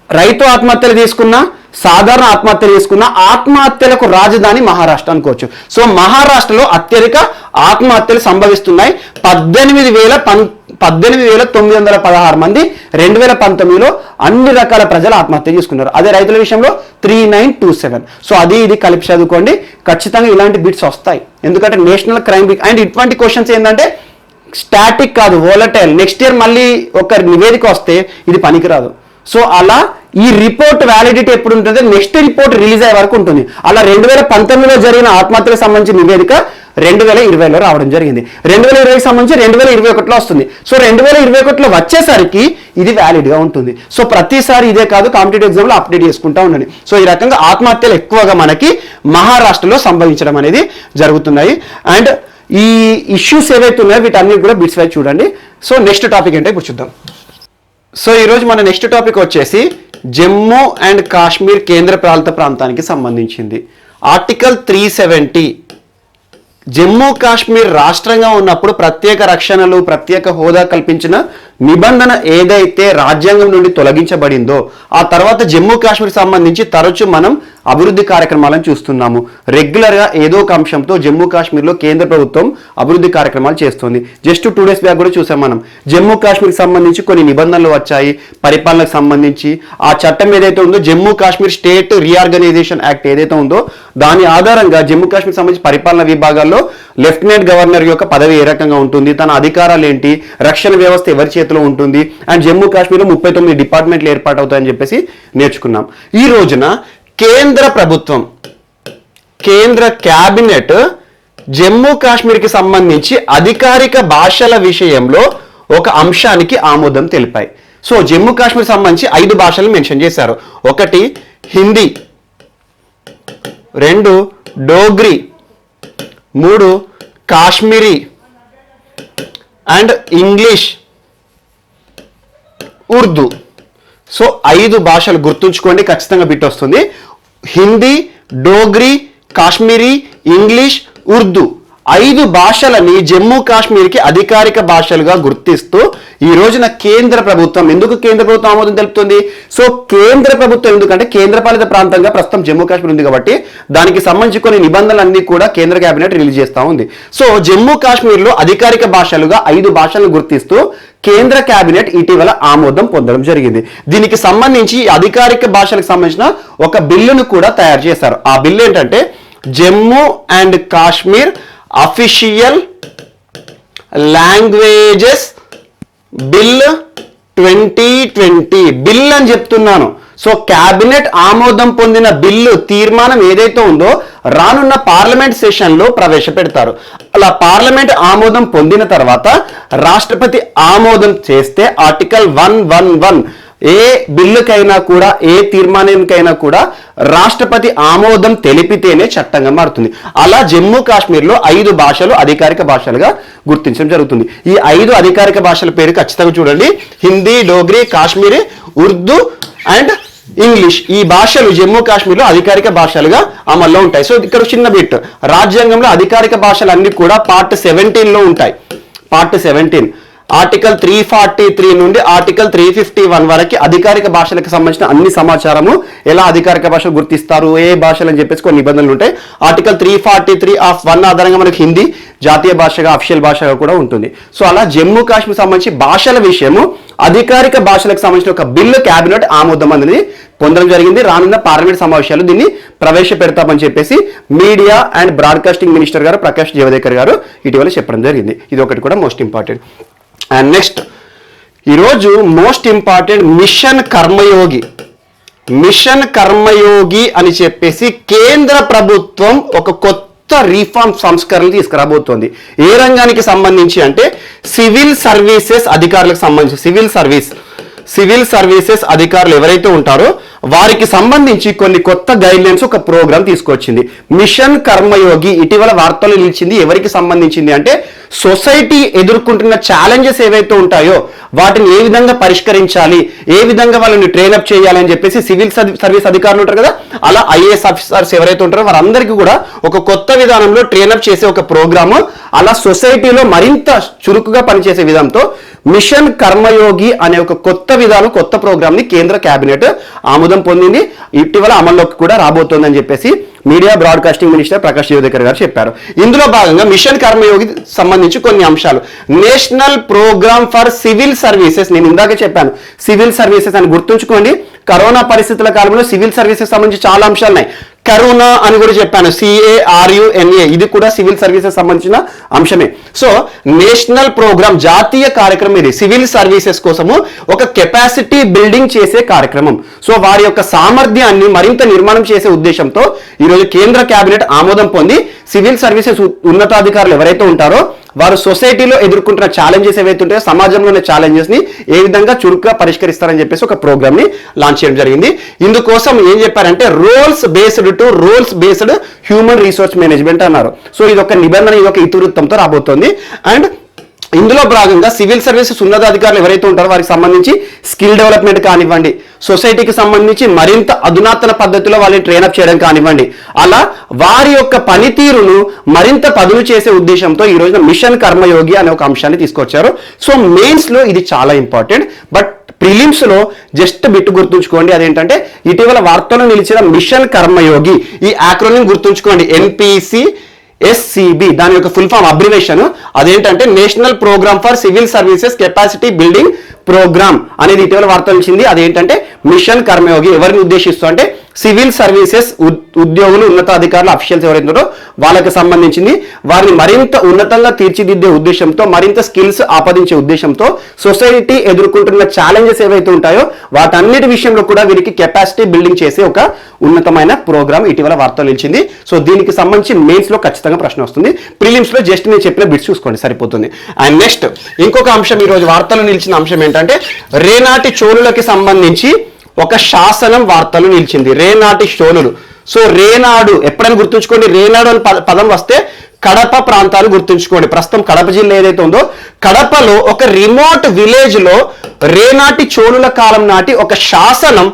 A: రైతు ఆత్మహత్యలు తీసుకున్నా, సాధారణ ఆత్మహత్యలు తీసుకున్న, ఆత్మహత్యలకు రాజధాని మహారాష్ట్ర అనుకోవచ్చు. సో మహారాష్ట్రలో అత్యధిక ఆత్మహత్యలు సంభవిస్తున్నాయి. 18,916 మంది 2019లో అన్ని రకాల ప్రజలు ఆత్మహత్య చేసుకున్నారు. అదే రైతుల విషయంలో 3927. సో అది ఇది కలిపి చదువుకోండి, ఖచ్చితంగా ఇలాంటి బిట్స్ వస్తాయి. ఎందుకంటే నేషనల్ క్రైమ్ బిట్. అండ్ ఇటువంటి క్వశ్చన్స్ ఏంటంటే స్టాటిక్ కాదు, వోలటైల్. నెక్స్ట్ ఇయర్ మళ్ళీ ఒక నివేదిక వస్తే ఇది పనికిరాదు. సో అలా ఈ రిపోర్ట్ వ్యాలిడిటీ ఎప్పుడు ఉంటుంది? నెక్స్ట్ రిపోర్ట్ రిలీజ్ అయ్యే వరకు ఉంటుంది. అలా 2019లో జరిగిన ఆత్మహత్యలకు సంబంధించిన నివేదిక 2020లో రావడం జరిగింది. 2020కి సంబంధించి 2021లో వస్తుంది. సో 2021లో వచ్చేసరికి ఇది వ్యాలిడ్గా ఉంటుంది. సో ప్రతిసారి ఇదే కాదు, కాంపిటేటివ్ ఎగ్జామ్లో అప్డేట్ చేసుకుంటూ ఉండండి. సో ఈ రకంగా ఆత్మహత్యలు ఎక్కువగా మనకి మహారాష్ట్రలో సంభవించడం అనేది జరుగుతున్నాయి. అండ్ ఈ ఇష్యూస్ ఏవైతే ఉన్నాయో వీటన్నిటి కూడా బిట్స్ వైజ్ చూడండి. సో నెక్స్ట్ టాపిక్ ఏంటో ఇప్పుడు చూద్దాం. సో ఈరోజు మన నెక్స్ట్ టాపిక్ వచ్చేసి జమ్మూ అండ్ కాశ్మీర్ కేంద్ర పాలిత ప్రాంతానికి సంబంధించింది. ఆర్టికల్ 370 జమ్మూ కాశ్మీర్ రాష్ట్రంగా ఉన్నప్పుడు ప్రత్యేక రక్షణలు, ప్రత్యేక హోదా కల్పించిన నిబంధన ఏదైతే రాజ్యాంగం నుండి తొలగించబడిందో ఆ తర్వాత జమ్మూ కాశ్మీర్ సంబంధించి తరచూ మనం అభివృద్ధి కార్యక్రమాలను చూస్తున్నాము. రెగ్యులర్గా ఏదో ఒక అంశంతో జమ్మూ కాశ్మీర్లో కేంద్ర ప్రభుత్వం అభివృద్ధి కార్యక్రమాలు చేస్తుంది. జస్ట్ 2 days బ్యాక్ కూడా చూసాం మనం. జమ్మూ కాశ్మీర్కి సంబంధించి కొన్ని నిబంధనలు వచ్చాయి పరిపాలనకు సంబంధించి. ఆ చట్టం ఏదైతే ఉందో Jammu Kashmir state reorganisation act ఏదైతే ఉందో దాని ఆధారంగా జమ్మూ కాశ్మీర్ సంబంధించి పరిపాలన విభాగాల్లో లెఫ్టినెంట్ గవర్నర్ యొక్క పదవి ఏ రకంగా ఉంటుంది, తన అధికారాలు ఏంటి, రక్షణ వ్యవస్థ ఎవరి చేతిలో ఉంటుంది, అండ్ జమ్మూ కాశ్మీర్లో 39 డిపార్ట్మెంట్లు ఏర్పాటు అవుతాయని చెప్పేసి నేర్చుకున్నాం. ఈ రోజున కేంద్ర ప్రభుత్వం, కేంద్ర క్యాబినెట్ జమ్మూ కాశ్మీర్కి సంబంధించి అధికారిక భాషల విషయంలో ఒక అంశానికి ఆమోదం తెలిపాయి. సో జమ్మూ కాశ్మీర్ సంబంధించి 5 భాషలు మెన్షన్ చేశారు. 1 Hindi, 2 Dogri, 3 Kashmiri and English, Urdu. So 5 భాషలు గుర్తుంచుకోండి, ఖచ్చితంగా బిట్ వస్తుంది. హిందీ, డోగ్రీ, కాశ్మీరీ, ఇంగ్లీష్, ఉర్దూ 5 భాషలని జమ్మూ కాశ్మీర్కి అధికారిక భాషలుగా గుర్తిస్తూ ఈ రోజున కేంద్ర ప్రభుత్వం, ఎందుకు కేంద్ర ప్రభుత్వం ఆమోదం తెలుపుతుంది? సో కేంద్ర ప్రభుత్వం ఎందుకంటే కేంద్రపాలిత ప్రాంతంగా ప్రస్తుతం జమ్మూ కాశ్మీర్ ఉంది కాబట్టి దానికి సంబంధించి కొన్ని నిబంధనలన్నీ కూడా కేంద్ర కేబినెట్ రిలీజ్ చేస్తూ ఉంది. సో జమ్మూ కాశ్మీర్లో అధికారిక భాషలుగా 5 భాషలను గుర్తిస్తూ కేంద్ర కేబినెట్ ఇటీవల ఆమోదం పొందడం జరిగింది. దీనికి సంబంధించి అధికారిక భాషలకు సంబంధించిన ఒక బిల్లును కూడా తయారు చేశారు. ఆ బిల్లు ఏంటంటే Jammu and Kashmir official languages bill 2020 bill అని చెప్తున్నాను. సో క్యాబినెట్ ఆమోదం పొందిన బిల్లు తీర్మానం ఏదైతే ఉందో రానున్న పార్లమెంట్ సెషన్లో ప్రవేశపెడతారు. అలా పార్లమెంట్ ఆమోదం పొందిన తర్వాత రాష్ట్రపతి ఆమోదం చేస్తే ఆర్టికల్ 111 ఏ బిల్లుకైనా కూడా ఏ తీర్మానానికైనా కూడా రాష్ట్రపతి ఆమోదం తెలిపితేనే చట్టంగా మారుతుంది. అలా జమ్మూ కాశ్మీర్లో 5 భాషలు అధికారిక భాషలుగా గుర్తించడం జరుగుతుంది. ఈ 5 అధికారిక భాషల పేరు ఖచ్చితంగా చూడండి. Hindi, Dogri, Kashmiri, Urdu and English. ఈ భాషలు జమ్మూ కాశ్మీర్లో అధికారిక భాషలుగా అమల్లో ఉంటాయి. సో ఇక్కడ చిన్న బిట్, రాజ్యాంగంలో అధికారిక భాషలు అన్ని కూడా పార్ట్ 17లో ఉంటాయి. పార్ట్ 17 ఆర్టికల్ 343 నుండి ఆర్టికల్ 351 వరకు అధికారిక భాషలకు సంబంధించిన అన్ని సమాచారము ఎలా అధికారిక భాషలు గుర్తిస్తారు, ఏ భాషలు అని చెప్పేసి కొన్ని నిబంధనలు ఉంటాయి. ఆర్టికల్ 343 ఆఫ్ 1 ఆధారంగా మనకు హిందీ జాతీయ భాషగా, అఫీషియల్ భాషగా కూడా ఉంటుంది. సో అలా జమ్మూ కాశ్మీర్ సంబంధించి భాషల విషయము అధికారిక భాషలకు సంబంధించిన ఒక బిల్లు క్యాబినెట్ ఆమోదం అనేది పొందడం జరిగింది. రానున్న పార్లమెంట్ సమావేశాలు దీన్ని ప్రవేశపెడతామని చెప్పేసి మీడియా అండ్ బ్రాడ్కాస్టింగ్ మినిస్టర్ గారు ప్రకాష్ జవదేకర్ గారు ఇటీవల చెప్పడం జరిగింది. ఇది ఒకటి కూడా మోస్ట్ ఇంపార్టెంట్. అండ్ నెక్స్ట్ ఈరోజు మోస్ట్ ఇంపార్టెంట్ మిషన్ కర్మయోగి. మిషన్ కర్మయోగి అని చెప్పేసి కేంద్ర ప్రభుత్వం ఒక కొత్త రీఫార్మ్ సంస్కరణలు తీసుకురాబోతోంది. ఏ రంగానికి సంబంధించి అంటే సివిల్ సర్వీసెస్ అధికారులకు సంబంధించి సివిల్ సర్వీసెస్ అధికారులు ఎవరైతే ఉంటారో వారికి సంబంధించి కొన్ని కొత్త గైడ్లైన్స్ ఒక ప్రోగ్రామ్ తీసుకొచ్చింది. మిషన్ కర్మయోగి ఇటీవల వార్తలు నిలిచింది. ఎవరికి సంబంధించింది అంటే సొసైటీ ఎదుర్కొంటున్న ఛాలెంజెస్ ఏవైతే ఉంటాయో వాటిని ఏ విధంగా పరిష్కరించాలి, ఏ విధంగా వాళ్ళని ట్రైన్అప్ చేయాలి అని చెప్పేసి సివిల్ సర్వీస్ అధికారులు ఉంటారు కదా, అలా ఐఏఎస్ ఆఫీసర్స్ ఎవరైతే ఉంటారో వారందరికీ కూడా ఒక కొత్త విధానంలో ట్రైన్అప్ చేసే ఒక ప్రోగ్రాము, అలా సొసైటీలో మరింత చురుకుగా పనిచేసే విధానంతో మిషన్ కర్మయోగి అనే ఒక కొత్త విధానం, కొత్త ప్రోగ్రామ్ ని కేంద్ర కేబినెట్ ఆమోదం పొందింది. ఇటీవల అమల్లోకి కూడా రాబోతోందని చెప్పేసి media broadcasting minister Prakash Javadekar garu చెప్పారు. ఇందులో భాగంగా మిషన్ కర్మయోగి సంబంధించి కొన్ని అంశాలు, national program for civil services, నేను ఇందాక చెప్పాను సివిల్ సర్వీసెస్ అని గుర్తుంచుకోండి. కరోనా పరిస్థితుల కాలంలో సివిల్ సర్వీసెస్ సంబంధించి చాలా అంశాలు ఉన్నాయి. కరుణ అని కూడా చెప్పాను, CARUNA, ఇది కూడా సివిల్ సర్వీసెస్ సంబంధించిన అంశమే. సో నేషనల్ ప్రోగ్రామ్, జాతీయ కార్యక్రమం ఇది సివిల్ సర్వీసెస్ కోసము ఒక కెపాసిటీ బిల్డింగ్ చేసే కార్యక్రమం. సో వారి యొక్క సామర్థ్యాన్ని మరింత నిర్మాణం చేసే ఉద్దేశంతో ఈరోజు కేంద్ర కేబినెట్ ఆమోదం పొంది సివిల్ సర్వీసెస్ ఉన్నతాధికారులు ఎవరైతే ఉంటారో వారు సొసైటీలో ఎదుర్కొంటున్న ఛాలెంజెస్ ఏవైతే ఉంటాయో, సమాజంలో ఉన్న ఛాలెంజెస్ ని ఏ విధంగా చురుగ్గా పరిష్కరిస్తారని చెప్పేసి ఒక ప్రోగ్రామ్ ని లాంచ్ చేయడం జరిగింది. ఇందుకోసం ఏం చెప్పారంటే roles based human resource management అన్నారు. సో ఇది ఒక నిబంధన, ఇది ఒక ఇతివృత్తంతో రాబోతోంది. అండ్ ఇందులో భాగంగా సివిల్ సర్వీసెస్ ఉన్నతాధికారులు ఎవరైతే ఉంటారో వారికి సంబంధించి స్కిల్ డెవలప్మెంట్ కానివ్వండి, సొసైటీకి సంబంధించి మరింత అధునాతన పద్ధతిలో వాళ్ళని ట్రైనప్ చేయడం కానివ్వండి, అలా వారి యొక్క పనితీరును మరింత పదును చేసే ఉద్దేశంతో ఈ రోజున మిషన్ కర్మయోగి అనే ఒక అంశాన్ని తీసుకొచ్చారు. సో మెయిన్స్ లో ఇది చాలా ఇంపార్టెంట్, బట్ ప్రిలిమ్స్ లో జస్ట్ బిట్టు గుర్తుంచుకోండి, అదేంటంటే ఇటీవల వార్తల్లో నిలిచిన మిషన్ కర్మయోగి, ఈ యాక్రోనిం గుర్తుంచుకోండి, NPCSCB, దాని యొక్క ఫుల్ ఫామ్ అబ్రివేషన్ అదేంటంటే national program for civil services capacity building program అనేది ఇటీవల వార్తలు ఇచ్చింది. అదేంటంటే మిషన్ కర్మయోగి ఎవరిని ఉద్దేశిస్తూ అంటే సివిల్ సర్వీసెస్ ఉద్యోగులు, ఉన్నతాధికారులు, అఫీషియల్స్ ఎవరైతే ఉన్నారో వాళ్ళకి సంబంధించింది. వారిని మరింత ఉన్నతంగా తీర్చిదిద్దే ఉద్దేశంతో, మరింత స్కిల్స్ ఆపాదించే ఉద్దేశంతో, సొసైటీ ఎదుర్కొంటున్న ఛాలెంజెస్ ఏవైతే ఉంటాయో వాటన్నిటి విషయంలో కూడా వీరికి కెపాసిటీ బిల్డింగ్ చేసే ఒక ఉన్నతమైన ప్రోగ్రామ్ ఇటీవల వార్తలు నిలిచింది. సో దీనికి సంబంధించి మెయిన్స్ లో ఖచ్చితంగా ప్రశ్న వస్తుంది. ప్రిలిమ్స్ లో జస్ట్ నేను చెప్పిన బిట్స్ చూసుకోండి సరిపోతుంది. అండ్ నెక్స్ట్ ఇంకొక అంశం, ఈ రోజు వార్తలు నిలిచిన అంశం ఏంటంటే రేనాటి చోళులకి సంబంధించి ఒక శాసనం వార్తలు నిలిచింది. రేనాటి చోళులు. సో రేనాడు ఎప్పుడైనా గుర్తుంచుకోండి, రేనాడు అని పదం వస్తే కడప ప్రాంతాలు గుర్తుంచుకోండి. ప్రస్తుతం కడప జిల్లా ఏదైతే ఉందో కడపలో ఒక రిమోట్ విలేజ్ లో రేనాటి చోళుల కాలం నాటి ఒక శాసనం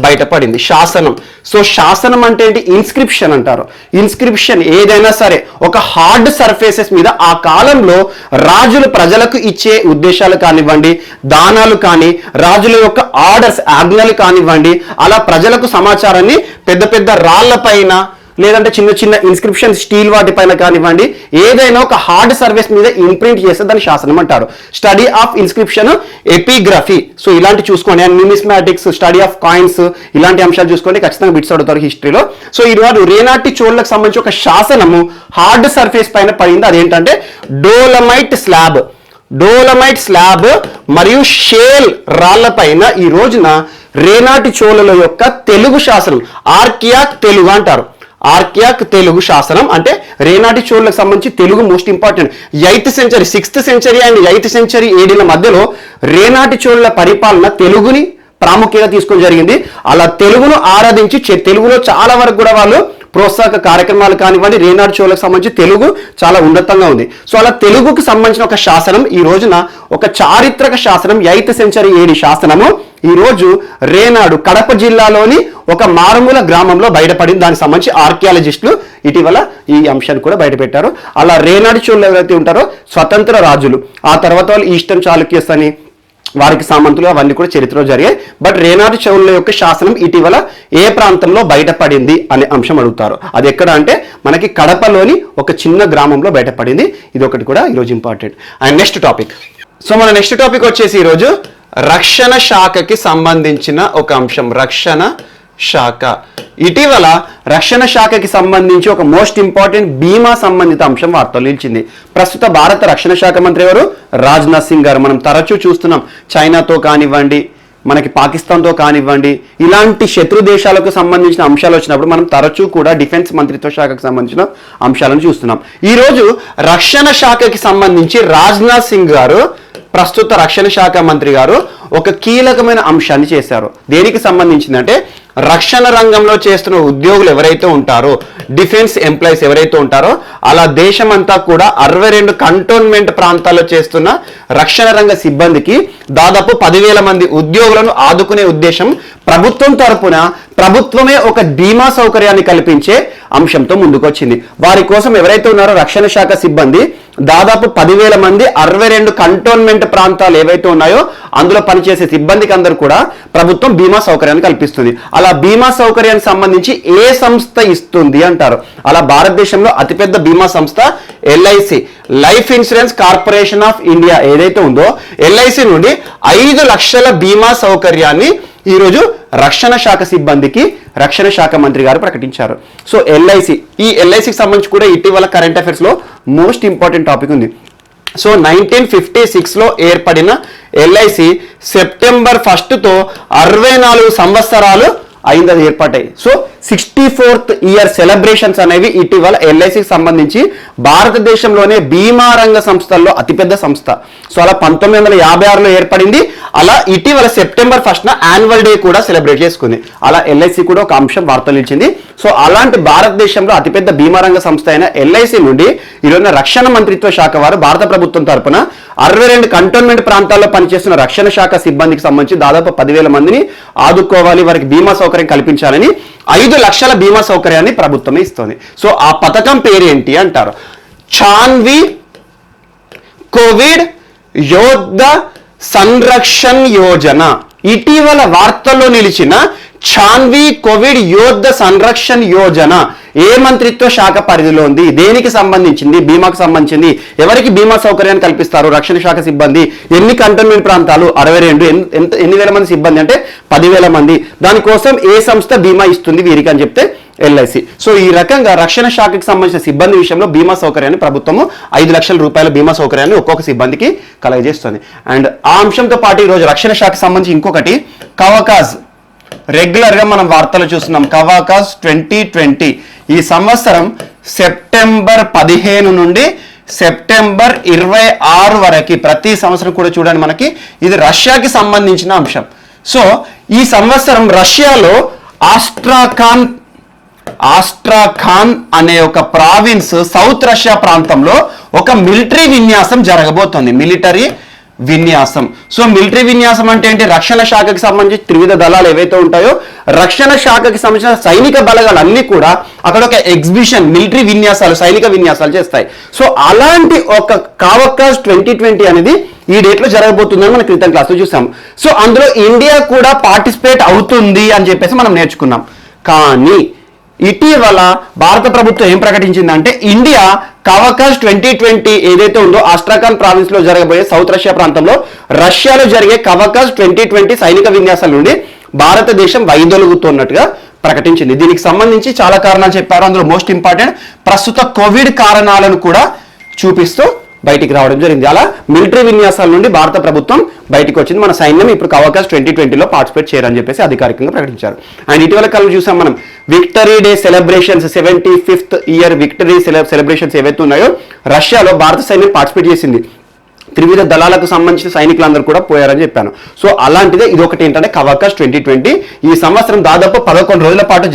A: బయటపడింది. శాసనం. సో శాసనం అంటే ఏంటి? ఇన్స్క్రిప్షన్ అంటారు. ఇన్స్క్రిప్షన్ ఏదైనా సరే ఒక హార్డ్ సర్ఫేసెస్ మీద ఆ కాలంలో రాజులు ప్రజలకు ఇచ్చే ఉద్దేశాలు కానివ్వండి, దానాలు కానీ, రాజుల యొక్క ఆర్డర్స్, ఆజ్ఞలు కానివ్వండి, అలా ప్రజలకు సమాచారాన్ని పెద్ద పెద్ద రాళ్ల పైన లేదంటే చిన్న చిన్న ఇన్స్క్రిప్షన్ స్టీల్ వాటిపైన కానివ్వండి, ఏదైనా ఒక హార్డ్ సర్ఫేస్ మీద ఇంప్రింట్ చేస్తే దాన్ని శాసనం అంటారు. Study of inscription, epigraphy. So ఇలాంటి చూసుకోండి. And numismatics, study of coins, ఇలాంటి అంశాలు చూసుకోండి, ఖచ్చితంగా బిట్స్ అడుగుతారు హిస్టరీలో. సో ఈరోజు రేనాటి చోళులకు సంబంధించి ఒక శాసనము హార్డ్ సర్ఫేస్ పైన పడింది. అదేంటంటే డోలమైట్ స్లాబ్ మరియు షేల్ రాళ్ల పైన ఈ రోజున రేనాటి చోళుల యొక్క తెలుగు శాసనం, ఆర్కియాక్ తెలుగు అంటారు. ఆర్కియాక్ తెలుగు శాసనం అంటే రేనాటి చోళులకు సంబంధించి తెలుగు most important. 8th century, 6th century and 8th century ఏడీల మధ్యలో రేనాటి చోళుల పరిపాలన తెలుగుని ప్రాముఖ్యంగా తీసుకొని జరిగింది. అలా తెలుగును ఆరాధించి తెలుగులో చాలా వరకు కూడా వాళ్ళు ప్రోత్సాహక కార్యక్రమాలు కానివ్వండి, రేనాటి చోళులకు సంబంధించి తెలుగు చాలా ఉన్నతంగా ఉంది. సో అలా తెలుగుకు సంబంధించిన ఒక శాసనం ఈ రోజున ఒక చారిత్రక శాసనం, 8th సెంచరీ ఏడి శాసనము ఈ రోజు రేనాడు కడప జిల్లాలోని ఒక మారుమూల గ్రామంలో బయటపడింది. దానికి సంబంధించి ఆర్కియాలజిస్టులు ఇటీవల ఈ అంశాన్ని కూడా బయటపెట్టారు. అలా రేనాటి చోళులు ఎవరైతే ఉంటారో స్వతంత్ర రాజులు, ఆ తర్వాత వాళ్ళు ఈస్టర్న్ చాళుక్యస్ అని వారికి సామంతులు అవన్నీ కూడా చరిత్రలో జరిగాయి. బట్ రేనాటి చోళుల యొక్క శాసనం ఇటీవల ఏ ప్రాంతంలో బయటపడింది అనే అంశం అడుగుతారు. అది ఎక్కడ అంటే మనకి కడపలోని ఒక చిన్న గ్రామంలో బయటపడింది. ఇది ఒకటి కూడా ఈరోజు important. And next topic. So మన నెక్స్ట్ టాపిక్ వచ్చేసి ఈరోజు రక్షణ శాఖకి సంబంధించిన ఒక అంశం. రక్షణ శాఖ. ఇటీవల రక్షణ శాఖకి సంబంధించి ఒక మోస్ట్ ఇంపార్టెంట్ బీమా సంబంధిత అంశం వార్తలు నిలిచింది. ప్రస్తుత భారత రక్షణ శాఖ మంత్రి ఎవరు? రాజ్నాథ్ సింగ్ గారు. మనం తరచూ చూస్తున్నాం, చైనాతో కానివ్వండి, మనకి పాకిస్తాన్తో కానివ్వండి, ఇలాంటి శత్రు దేశాలకు సంబంధించిన అంశాలు వచ్చినప్పుడు మనం తరచూ కూడా డిఫెన్స్ మంత్రిత్వ శాఖకు సంబంధించిన అంశాలను చూస్తున్నాం. ఈరోజు రక్షణ శాఖకి సంబంధించి రాజ్నాథ్ సింగ్ గారు, ప్రస్తుత రక్షణ శాఖ మంత్రి గారు ఒక కీలకమైన అంశాన్ని చేశారు. దేనికి సంబంధించిందంటే రక్షణ రంగంలో చేస్తున్న ఉద్యోగులు ఎవరైతే ఉంటారో, డిఫెన్స్ ఎంప్లాయీస్ ఎవరైతే ఉంటారో, అలా దేశమంతా కూడా 62 కంటోన్మెంట్ ప్రాంతాల్లో చేస్తున్న రక్షణ రంగ సిబ్బందికి దాదాపు 10,000 మంది ఉద్యోగులను ఆదుకునే ఉద్దేశం ప్రభుత్వం తరపున ప్రభుత్వమే ఒక బీమా సౌకర్యాన్ని కల్పించే అంశంతో ముందుకొచ్చింది. వారి కోసం ఎవరైతే ఉన్నారో రక్షణ శాఖ సిబ్బంది దాదాపు 10,000 మంది 62 కంటోన్మెంట్ ప్రాంతాలు ఏవైతే ఉన్నాయో అందులో పనిచేసే సిబ్బందికి అందరూ కూడా ప్రభుత్వం బీమా సౌకర్యాన్ని కల్పిస్తుంది. అలా బీమా సౌకర్యానికి సంబంధించి ఏ సంస్థ ఇస్తుంది అంటారు. అలా భారతదేశంలో అతిపెద్ద బీమా సంస్థ LIC, life insurance corporation of India ఏదైతే ఉందో, LIC నుండి 5 లక్షల బీమా సౌకర్యాన్ని ఈరోజు రక్షణ శాఖ సిబ్బందికి రక్షణ శాఖ మంత్రి గారు ప్రకటించారు. సో ఎల్ఐసి, ఈ ఎల్ఐసికి సంబంధించి కూడా ఇటీవల కరెంట్ అఫైర్స్లో మోస్ట్ ఇంపార్టెంట్ టాపిక్ ఉంది. సో 1956లో ఏర్పడిన ఎల్ఐసి సెప్టెంబర్ 1తో 64 సంవత్సరాలు అయింది అది ఏర్పాటాయి. సో 64th ఇయర్ సెలబ్రేషన్స్ అనేవి ఇటీవల ఎల్ఐసికి సంబంధించి భారతదేశంలోనే బీమా రంగ సంస్థల్లో అతిపెద్ద సంస్థ. సో అలా 1956లో ఏర్పడింది. అలా ఇటీవల సెప్టెంబర్ 1న యాన్యువల్ డే కూడా సెలబ్రేట్ చేసుకుంది. అలా ఎల్ఐసి కూడా ఒక అంశం వార్తలు ఇచ్చింది. సో అలాంటి భారతదేశంలో అతిపెద్ద బీమా రంగ సంస్థ అయిన ఎల్ఐసి నుండి ఈరోజు రక్షణ మంత్రిత్వ శాఖ వారు భారత ప్రభుత్వం తరపున 62 కంటోన్మెంట్ ప్రాంతాల్లో పనిచేస్తున్న రక్షణ శాఖ సిబ్బందికి సంబంధించి దాదాపు 10,000 మందిని ఆదుకోవాలి, వారికి బీమా సౌకర్యం కల్పించాలని 5 లక్షల బీమా సౌకర్యాన్ని ప్రభుత్వమే ఇస్తుంది. సో ఆ పథకం పేరు ఏంటి అంటారు, చాన్వి కోవిడ్ యోద్ధ సంరక్షణ్ యోజన. ఇటీవల వార్తల్లో నిలిచిన చాన్వి కోవిడ్ యోద్ధ సంరక్షణ్ యోజన ఏ మంత్రిత్వ శాఖ పరిధిలో ఉంది, దేనికి సంబంధించింది, బీమాకు సంబంధించింది, ఎవరికి బీమా సౌకర్యాన్ని కల్పిస్తారు రక్షణ శాఖ సిబ్బంది, ఎన్ని కంటోన్మెంట్ ప్రాంతాలు 62, ఎన్ని వేల మంది సిబ్బంది అంటే 10,000 మంది, దానికోసం ఏ సంస్థ బీమా ఇస్తుంది వీరికి అని చెప్తే ఎల్ఐసి. సో ఈ రకంగా రక్షణ శాఖకి సంబంధించిన సిబ్బంది విషయంలో బీమా సౌకర్యాన్ని ప్రభుత్వము 5 లక్షల రూపాయల బీమా సౌకర్యాన్ని ఒక్కొక్క సిబ్బందికి కలగజేస్తుంది. అండ్ ఆ అంశంతో పాటు ఈరోజు రక్షణ శాఖకి సంబంధించి ఇంకొకటి కవకాజ్, రెగ్యులర్ గా మనం వార్తలు చూస్తున్నాం. కవాకాజ్ 2020 ఈ సంవత్సరం సెప్టెంబర్ 15 నుండి సెప్టెంబర్ 26 వరకు ప్రతి సంవత్సరం కూడా చూడండి మనకి ఇది రష్యాకి సంబంధించిన అంశం. సో ఈ సంవత్సరం రష్యాలో ఆస్ట్రాఖాన్ అనే ఒక ప్రావిన్స్ సౌత్ రష్యా ప్రాంతంలో ఒక మిలిటరీ విన్యాసం జరగబోతోంది. మిలిటరీ విన్యాసం. సో మిలిటరీ విన్యాసం అంటే ఏంటి, రక్షణ శాఖకి సంబంధించి త్రివిధ దళాలు ఏవైతే ఉంటాయో రక్షణ శాఖకి సంబంధించిన సైనిక బలగాలు అన్ని కూడా అక్కడ ఒక ఎగ్జిబిషన్, మిలిటరీ విన్యాసాలు, సైనిక విన్యాసాలు చేస్తాయి. సో అలాంటి ఒక కావకాజ్ 2020 అనేది ఈ డేట్ లో జరగబోతుందని మనం క్రితం క్లాస్ లో చూసాం. సో అందులో ఇండియా కూడా పార్టిసిపేట్ అవుతుంది అని చెప్పేసి మనం నేర్చుకున్నాం. కానీ ఇటీవల భారత ప్రభుత్వం ఏం ప్రకటించిందంటే ఇండియా కవకాజ్ 2020 ఏదైతే ఉందో ఆస్ట్రాఖాన్ ప్రావిన్స్ లో జరగబోయే సౌత్ రష్యా ప్రాంతంలో రష్యాలో జరిగే కవకాజ్ 2020 సైనిక విన్యాసాల నుండి భారతదేశం వైదొలుగుతున్నట్టుగా ప్రకటించింది. దీనికి సంబంధించి చాలా కారణాలు చెప్పారు. అందులో మోస్ట్ ఇంపార్టెంట్ ప్రస్తుత కోవిడ్ కారణాలను కూడా చూపిస్తూ బయటికి రావడం జరిగింది. అలా మిలిటరీ విన్యాసాల నుండి భారత ప్రభుత్వం బయటకు వచ్చింది. మన సైన్యం ఇప్పుడు కవకాజ్ 2020లో పార్టిసిపేట్ చేయరని చెప్పేసి అధికారికంగా ప్రకటించారు. అండ్ ఇటీవల కాలంలో చూసాం మనం victory day celebrations, 75th year victory celebrations ఏవైతే ఉన్నాయో రష్యాలో భారత సైన్యం పార్టిసిపేట్ చేసింది. త్రివిధ దళాలకు సంబంధించిన సైనికులందరూ కూడా పోయారని చెప్పాను. సో అలాంటిదే ఇది ఒకటి ఏంటంటే కవకాజ్ 2020 ఈ సంవత్సరం దాదాపు 11 రోజుల పాటు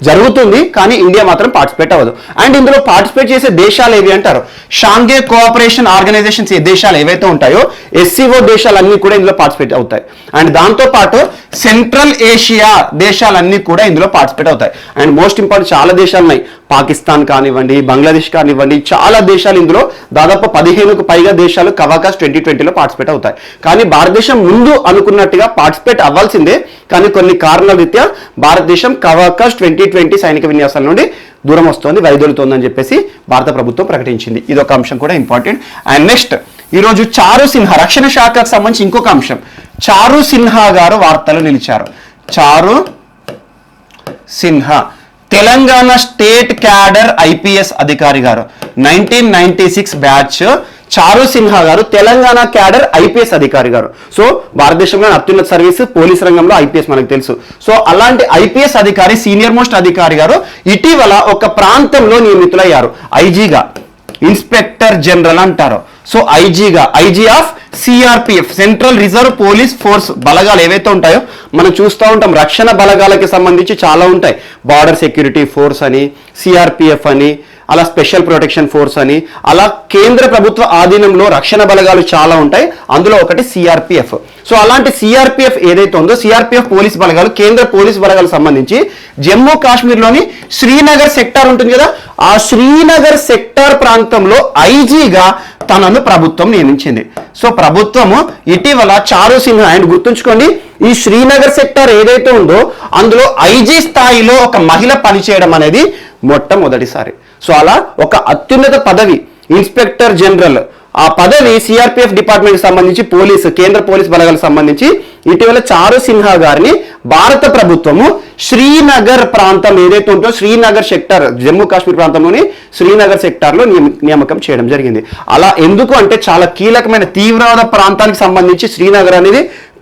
A: జరుగుతుంది. కానీ ఇండియా మాత్రం పార్టిసిపేట్ అవ్వదు. అండ్ ఇందులో పార్టిసిపేట్ చేసే దేశాలు ఏవి అంటారు, షాంఘై కోఆపరేషన్ ఆర్గనైజేషన్స్ దేశాలు ఏవైతే ఉంటాయో SCO దేశాలన్నీ కూడా ఇందులో పార్టిసిపేట్ అవుతాయి. అండ్ దాంతో పాటు సెంట్రల్ ఏషియా దేశాలన్నీ కూడా ఇందులో పార్టిసిపేట్ అవుతాయి. అండ్ మోస్ట్ ఇంపార్టెంట్ చాలా దేశాలు ఉన్నాయి, పాకిస్తాన్ కానివ్వండి, బంగ్లాదేశ్ కానివ్వండి, చాలా దేశాలు ఇందులో దాదాపు 15కు పైగా దేశాలు కవాకాజ్ 2020లో పార్టిసిపేట్ అవుతాయి. కానీ భారతదేశం ముందు అనుకున్నట్టుగా పార్టిసిపేట్ అవ్వాల్సిందే, కానీ కొన్ని కారణాల రీత్యా భారతదేశం కవాకాజ్ 2020 సైనిక విన్యాసాల నుండి దూరం వస్తోంది, వైదొలుతోందని చెప్పేసి భారత ప్రభుత్వం ప్రకటించింది. ఇది ఒక అంశం కూడా ఇంపార్టెంట్. అండ్ నెక్స్ట్ ఈరోజు చారు సిన్హా, రక్షణ శాఖకు సంబంధించి ఇంకొక అంశం, చారు సిన్హా గారు వార్తలు నిలిచారు. చారు Sinha Telangana state cadre IPS అధికారి గారు, 1996 బ్యాచ్ చారు సిన్హా గారు తెలంగాణ క్యాడర్ ఐపీఎస్ అధికారి గారు. సో భారతదేశంలో అత్యున్నత సర్వీస్ పోలీస్ రంగంలో ఐపీఎస్ మనకు తెలుసు. సో అలాంటి ఐపీఎస్ అధికారి, సీనియర్ మోస్ట్ అధికారి గారు ఇటీవల ఒక ప్రాంతంలో నియమితులయ్యారు. ఐజీగా, ఇన్స్పెక్టర్ జనరల్ అంటారు. సో ఐజీగా, IG of CRPF, central reserve police force బలగాలు ఏవైతే ఉంటాయో మనం చూస్తూ ఉంటాం. రక్షణ బలగాలకి సంబంధించి చాలా ఉంటాయి, బార్డర్ సెక్యూరిటీ ఫోర్స్ అని, సిఆర్పిఎఫ్ అని, అలా స్పెషల్ ప్రొటెక్షన్ ఫోర్స్ అని, అలా కేంద్ర ప్రభుత్వ ఆధీనంలో రక్షణ బలగాలు చాలా ఉంటాయి. అందులో ఒకటి సిఆర్పిఎఫ్. సో అలాంటి సిఆర్పిఎఫ్ ఏదైతే ఉందో సిఆర్పిఎఫ్ పోలీస్ బలగాలు, కేంద్ర పోలీస్ బలగాలకు సంబంధించి జమ్మూ కాశ్మీర్లోని శ్రీనగర్ సెక్టార్ ఉంటుంది కదా, ఆ శ్రీనగర్ సెక్టార్ ప్రాంతంలో ఐజీగా తనను ప్రభుత్వం నియమించింది. సో ప్రభుత్వము ఇటీవల చారు సిన్హా, అండ్ గుర్తుంచుకోండి ఈ శ్రీనగర్ సెక్టార్ ఏదైతే ఉందో అందులో ఐజీ స్థాయిలో ఒక మహిళ పనిచేయడం అనేది మొట్టమొదటిసారి. సో అలా ఒక అత్యున్నత పదవి ఇన్స్పెక్టర్ జనరల్, ఆ పదవి సిఆర్పిఎఫ్ డిపార్ట్మెంట్ సంబంధించి కేంద్ర పోలీస్ బలగాలకు సంబంధించి ఇటీవల చారు సిన్హా గారిని భారత ప్రభుత్వము శ్రీనగర్ ప్రాంతం ఏదైతే ఉంటుందో శ్రీనగర్ సెక్టర్, జమ్మూ కాశ్మీర్ ప్రాంతంలోని శ్రీనగర్ సెక్టార్లో నియామకం చేయడం జరిగింది. అలా ఎందుకు అంటే చాలా కీలకమైన తీవ్రవాద ప్రాంతానికి సంబంధించి శ్రీనగర్ అనేది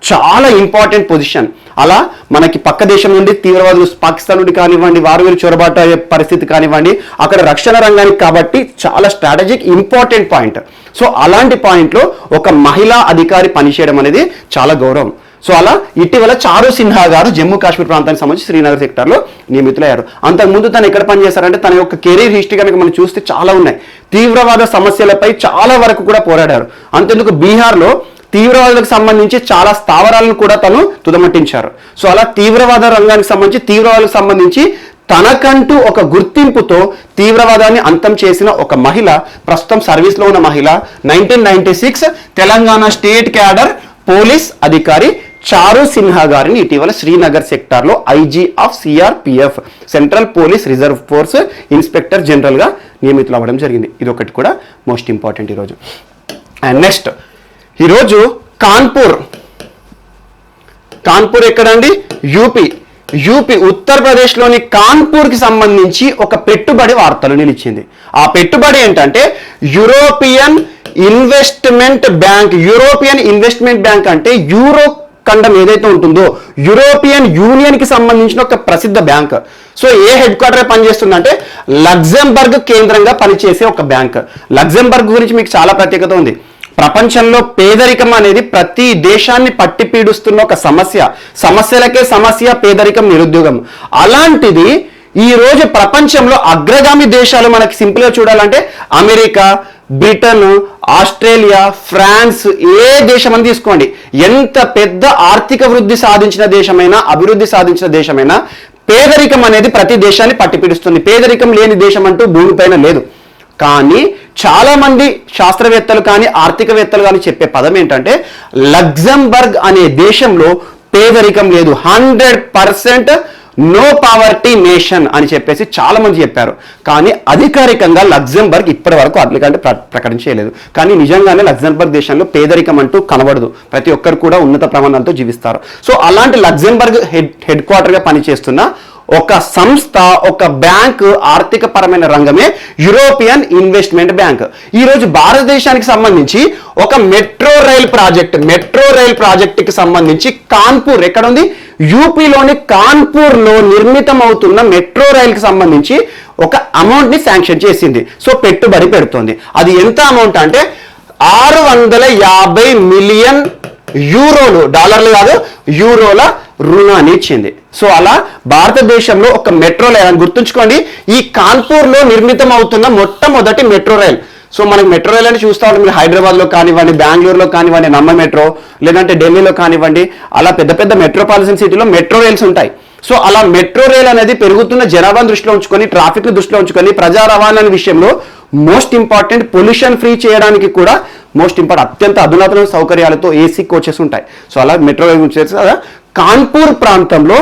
A: చాలా ఇంపార్టెంట్ పొజిషన్. అలా మనకి పక్క దేశం నుండి తీవ్రవాదులు పాకిస్తాన్ నుండి కానివ్వండి, వారు వీరు చొరబాటు అయ్యే పరిస్థితి కానివ్వండి, అక్కడ రక్షణ రంగానికి కాబట్టి చాలా స్ట్రాటజిక్ ఇంపార్టెంట్ పాయింట్. సో అలాంటి పాయింట్లో ఒక మహిళా అధికారి పనిచేయడం అనేది చాలా గౌరవం. సో అలా ఇటీవల చారు సిన్హా గారు జమ్మూ కాశ్మీర్ ప్రాంతానికి సంబంధించి శ్రీనగర్ సెక్టార్లో నియమితులయ్యారు. అంతకుముందు తను ఎక్కడ పనిచేశారంటే తన యొక్క కెరీర్ హిస్టరీ కనుక మనం చూస్తే చాలా ఉన్నాయి. తీవ్రవాద సమస్యలపై చాలా వరకు కూడా పోరాడారు. అంతెందుకు బీహార్లో తీవ్రవాదులకు సంబంధించి చాలా స్థావరాలను కూడా తను తుదమట్టించారు. సో అలా తీవ్రవాద రంగానికి సంబంధించి తీవ్రవాదులకు సంబంధించి తనకంటూ ఒక గుర్తింపుతో తీవ్రవాదాన్ని అంతం చేసిన ఒక మహిళ, ప్రస్తుతం సర్వీస్లో ఉన్న మహిళ, 1996 తెలంగాణ స్టేట్ క్యాడర్ పోలీస్ అధికారి చారు సిన్హా గారిని ఇటీవల శ్రీనగర్ సెక్టార్లో IG of CRPF, central police reserve force inspector జనరల్గా నియమితులు అవ్వడం జరిగింది. ఇది ఒకటి కూడా మోస్ట్ ఇంపార్టెంట్ ఈరోజు. అండ్ నెక్స్ట్, ఈరోజు కాన్పూర్ ఎక్కడండి? యూపీ ఉత్తరప్రదేశ్లోని కాన్పూర్కి సంబంధించి ఒక పెట్టుబడి వార్తలు నిలిచింది. ఆ పెట్టుబడి ఏంటంటే European investment bank. European investment bank అంటే యూరో ఖండం ఏదైతే ఉంటుందో యూరోపియన్ యూనియన్ కి సంబంధించిన ఒక ప్రసిద్ధ బ్యాంక్. సో ఏ హెడ్ క్వార్టర్ పనిచేస్తుందంటే లగ్జంబర్గ్ కేంద్రంగా పనిచేసే ఒక బ్యాంక్. లగ్జంబర్గ్ గురించి మీకు చాలా ప్రత్యేకత ఉంది. ప్రపంచంలో పేదరికం అనేది ప్రతి దేశాన్ని పట్టి పీడిస్తున్న ఒక సమస్యలకే సమస్య పేదరికం, నిరుద్యోగం. అలాంటిది ఈ రోజు ప్రపంచంలో అగ్రగామి దేశాలు మనకి సింపుల్గా చూడాలంటే అమెరికా, బ్రిటన్, ఆస్ట్రేలియా, ఫ్రాన్స్, ఏ దేశం అని తీసుకోండి, ఎంత పెద్ద ఆర్థిక వృద్ధి సాధించిన దేశమైనా, అభివృద్ధి సాధించిన దేశమైనా పేదరికం అనేది ప్రతి దేశాన్ని పట్టిపీడిస్తుంది. పేదరికం లేని దేశం అంటూ భూమిపైన లేదు. కానీ చాలా మంది శాస్త్రవేత్తలు కానీ ఆర్థికవేత్తలు కానీ చెప్పే పదం ఏంటంటే లగ్జంబర్గ్ అనే దేశంలో పేదరికం లేదు, 100% నో పావర్టీ నేషన్ అని చెప్పేసి చాలా మంది చెప్పారు. కానీ అధికారికంగా లగ్జంబర్గ్ ఇప్పటి వరకు అట్లకంటే ప్రకటించలేదు. కానీ నిజంగానే లగ్జంబర్గ్ దేశంలో పేదరికం అంటూ కనబడదు. ప్రతి ఒక్కరు కూడా ఉన్నత ప్రమాణాలతో జీవిస్తారు. సో అలాంటి లగ్జంబర్గ్ హెడ్ క్వార్టర్గా పనిచేస్తున్న ఒక సంస్థ, ఒక బ్యాంక్, ఆర్థిక పరమైన రంగమే యూరోపియన్ ఇన్వెస్ట్మెంట్ బ్యాంక్. ఈరోజు భారతదేశానికి సంబంధించి ఒక మెట్రో రైల్ ప్రాజెక్టుకి సంబంధించి కాన్పూర్ ఎక్కడ ఉంది? యూపీలోని కాన్పూర్లో నిర్మితం అవుతున్న మెట్రో రైల్కి సంబంధించి ఒక అమౌంట్ని శాంక్షన్ చేసింది. సో పెట్టుబడి పెడుతోంది. అది ఎంత అమౌంట్ అంటే 650 మిలియన్ యూరోలు, డాలర్లు కాదు, యూరోల రుణాన్ని ఇచ్చింది. సో అలా భారతదేశంలో ఒక మెట్రో రైల్ అని గుర్తుంచుకోండి. ఈ కాన్పూర్లో నిర్మితం అవుతున్న మొట్టమొదటి మెట్రో రైల్. సో మనకి మెట్రో రైల్ అని చూస్తూ ఉంటాం. మీరు హైదరాబాద్లో కానివ్వండి, బెంగళూరులో కానివ్వండి, నమ్మ మెట్రో, లేదంటే ఢిల్లీలో కానివ్వండి, అలా పెద్ద పెద్ద మెట్రోపాలిటన్ సిటీలో మెట్రో రైల్స్ ఉంటాయి. సో అలా మెట్రో రైల్ అనేది పెరుగుతున్న జనాభాను దృష్టిలో ఉంచుకొని, ట్రాఫిక్ని దృష్టిలో ఉంచుకొని, ప్రజా రవాణా విషయంలో మోస్ట్ ఇంపార్టెంట్, పొల్యూషన్ ఫ్రీ చేయడానికి కూడా మోస్ట్ ఇంపార్టెంట్, అత్యంత అధునాతన సౌకర్యాలతో ఏసీ కోచెస్ ఉంటాయి. సో అలా మెట్రో రైల్ గురించి కదా. కాన్పూర్ ప్రాంతంలో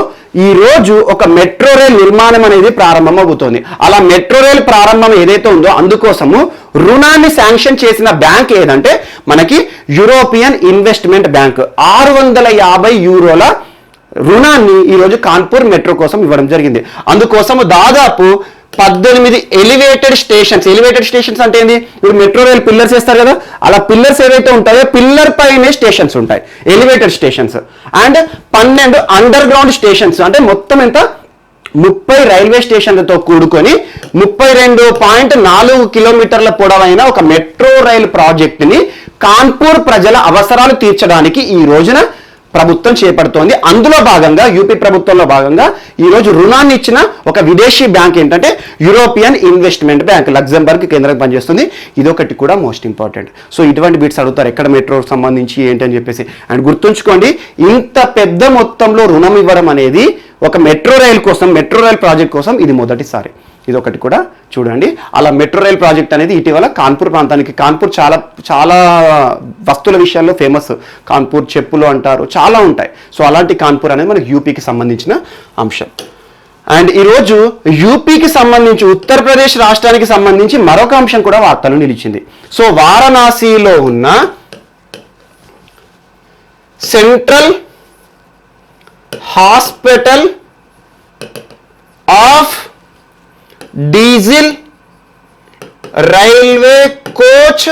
A: ఈ రోజు ఒక మెట్రో రైల్ నిర్మాణం అనేది ప్రారంభం అవుతుంది. అలా మెట్రో రైల్ ప్రారంభం ఏదైతే ఉందో అందుకోసము రుణాన్ని శాంక్షన్ చేసిన బ్యాంక్ ఏదంటే మనకి యూరోపియన్ ఇన్వెస్ట్మెంట్ బ్యాంక్. 650 యూరోల రుణాన్ని ఈరోజు కాన్పూర్ మెట్రో కోసం ఇవ్వడం జరిగింది. అందుకోసము దాదాపు 18 ఎలివేటెడ్ స్టేషన్స్ అంటే ఏంది? ఇప్పుడు మెట్రో రైల్ పిల్లర్స్ వేస్తారు కదా, అలా పిల్లర్స్ ఏవైతే ఉంటాయో పిల్లర్ పైనే స్టేషన్స్ ఉంటాయి, elevated stations. And 12 under ground stations, అంటే మొత్తం ఎంత 30 రైల్వే స్టేషన్లతో కూడుకొని 32.4 కిలోమీటర్ల పొడవైన ఒక మెట్రో రైల్ ప్రాజెక్టుని కాన్పూర్ ప్రజల అవసరాలు తీర్చడానికి ఈ రోజున ప్రభుత్వం చేపడుతోంది. అందులో భాగంగా యూపీ ప్రభుత్వంలో భాగంగా ఈరోజు రుణాన్ని ఇచ్చిన ఒక విదేశీ బ్యాంక్ ఏంటంటే యూరోపియన్ ఇన్వెస్ట్మెంట్ బ్యాంక్, లగ్జంబర్గ్ కేంద్రంగా పనిచేస్తుంది. ఇదొకటి కూడా మోస్ట్ ఇంపార్టెంట్. సో ఇటువంటి బిట్స్ అడుగుతారు, ఎక్కడ మెట్రో సంబంధించి ఏంటి అని చెప్పేసి. అండ్ గుర్తుంచుకోండి, ఇంత పెద్ద మొత్తంలో రుణం ఇవ్వడం అనేది ఒక మెట్రో రైల్ ప్రాజెక్ట్ కోసం ఇది మొదటిసారి. ఇదొకటి కూడా చూడండి. అలా మెట్రో రైల్ ప్రాజెక్ట్ అనేది ఇటీవల కాన్పూర్ ప్రాంతానికి, కాన్పూర్ చాలా వస్తువుల విషయాల్లో ఫేమస్. కాన్పూర్ చెప్పులు అంటారు, చాలా ఉంటాయి. సో అలాంటి కాన్పూర్ అనేది మనకి యూపీకి సంబంధించిన అంశం. అండ్ ఈరోజు యూపీకి సంబంధించి, ఉత్తరప్రదేశ్ రాష్ట్రానికి సంబంధించి మరొక అంశం కూడా వార్తలు నిలిచింది. సో వారణాసిలో ఉన్న central hospital of diesel railway coach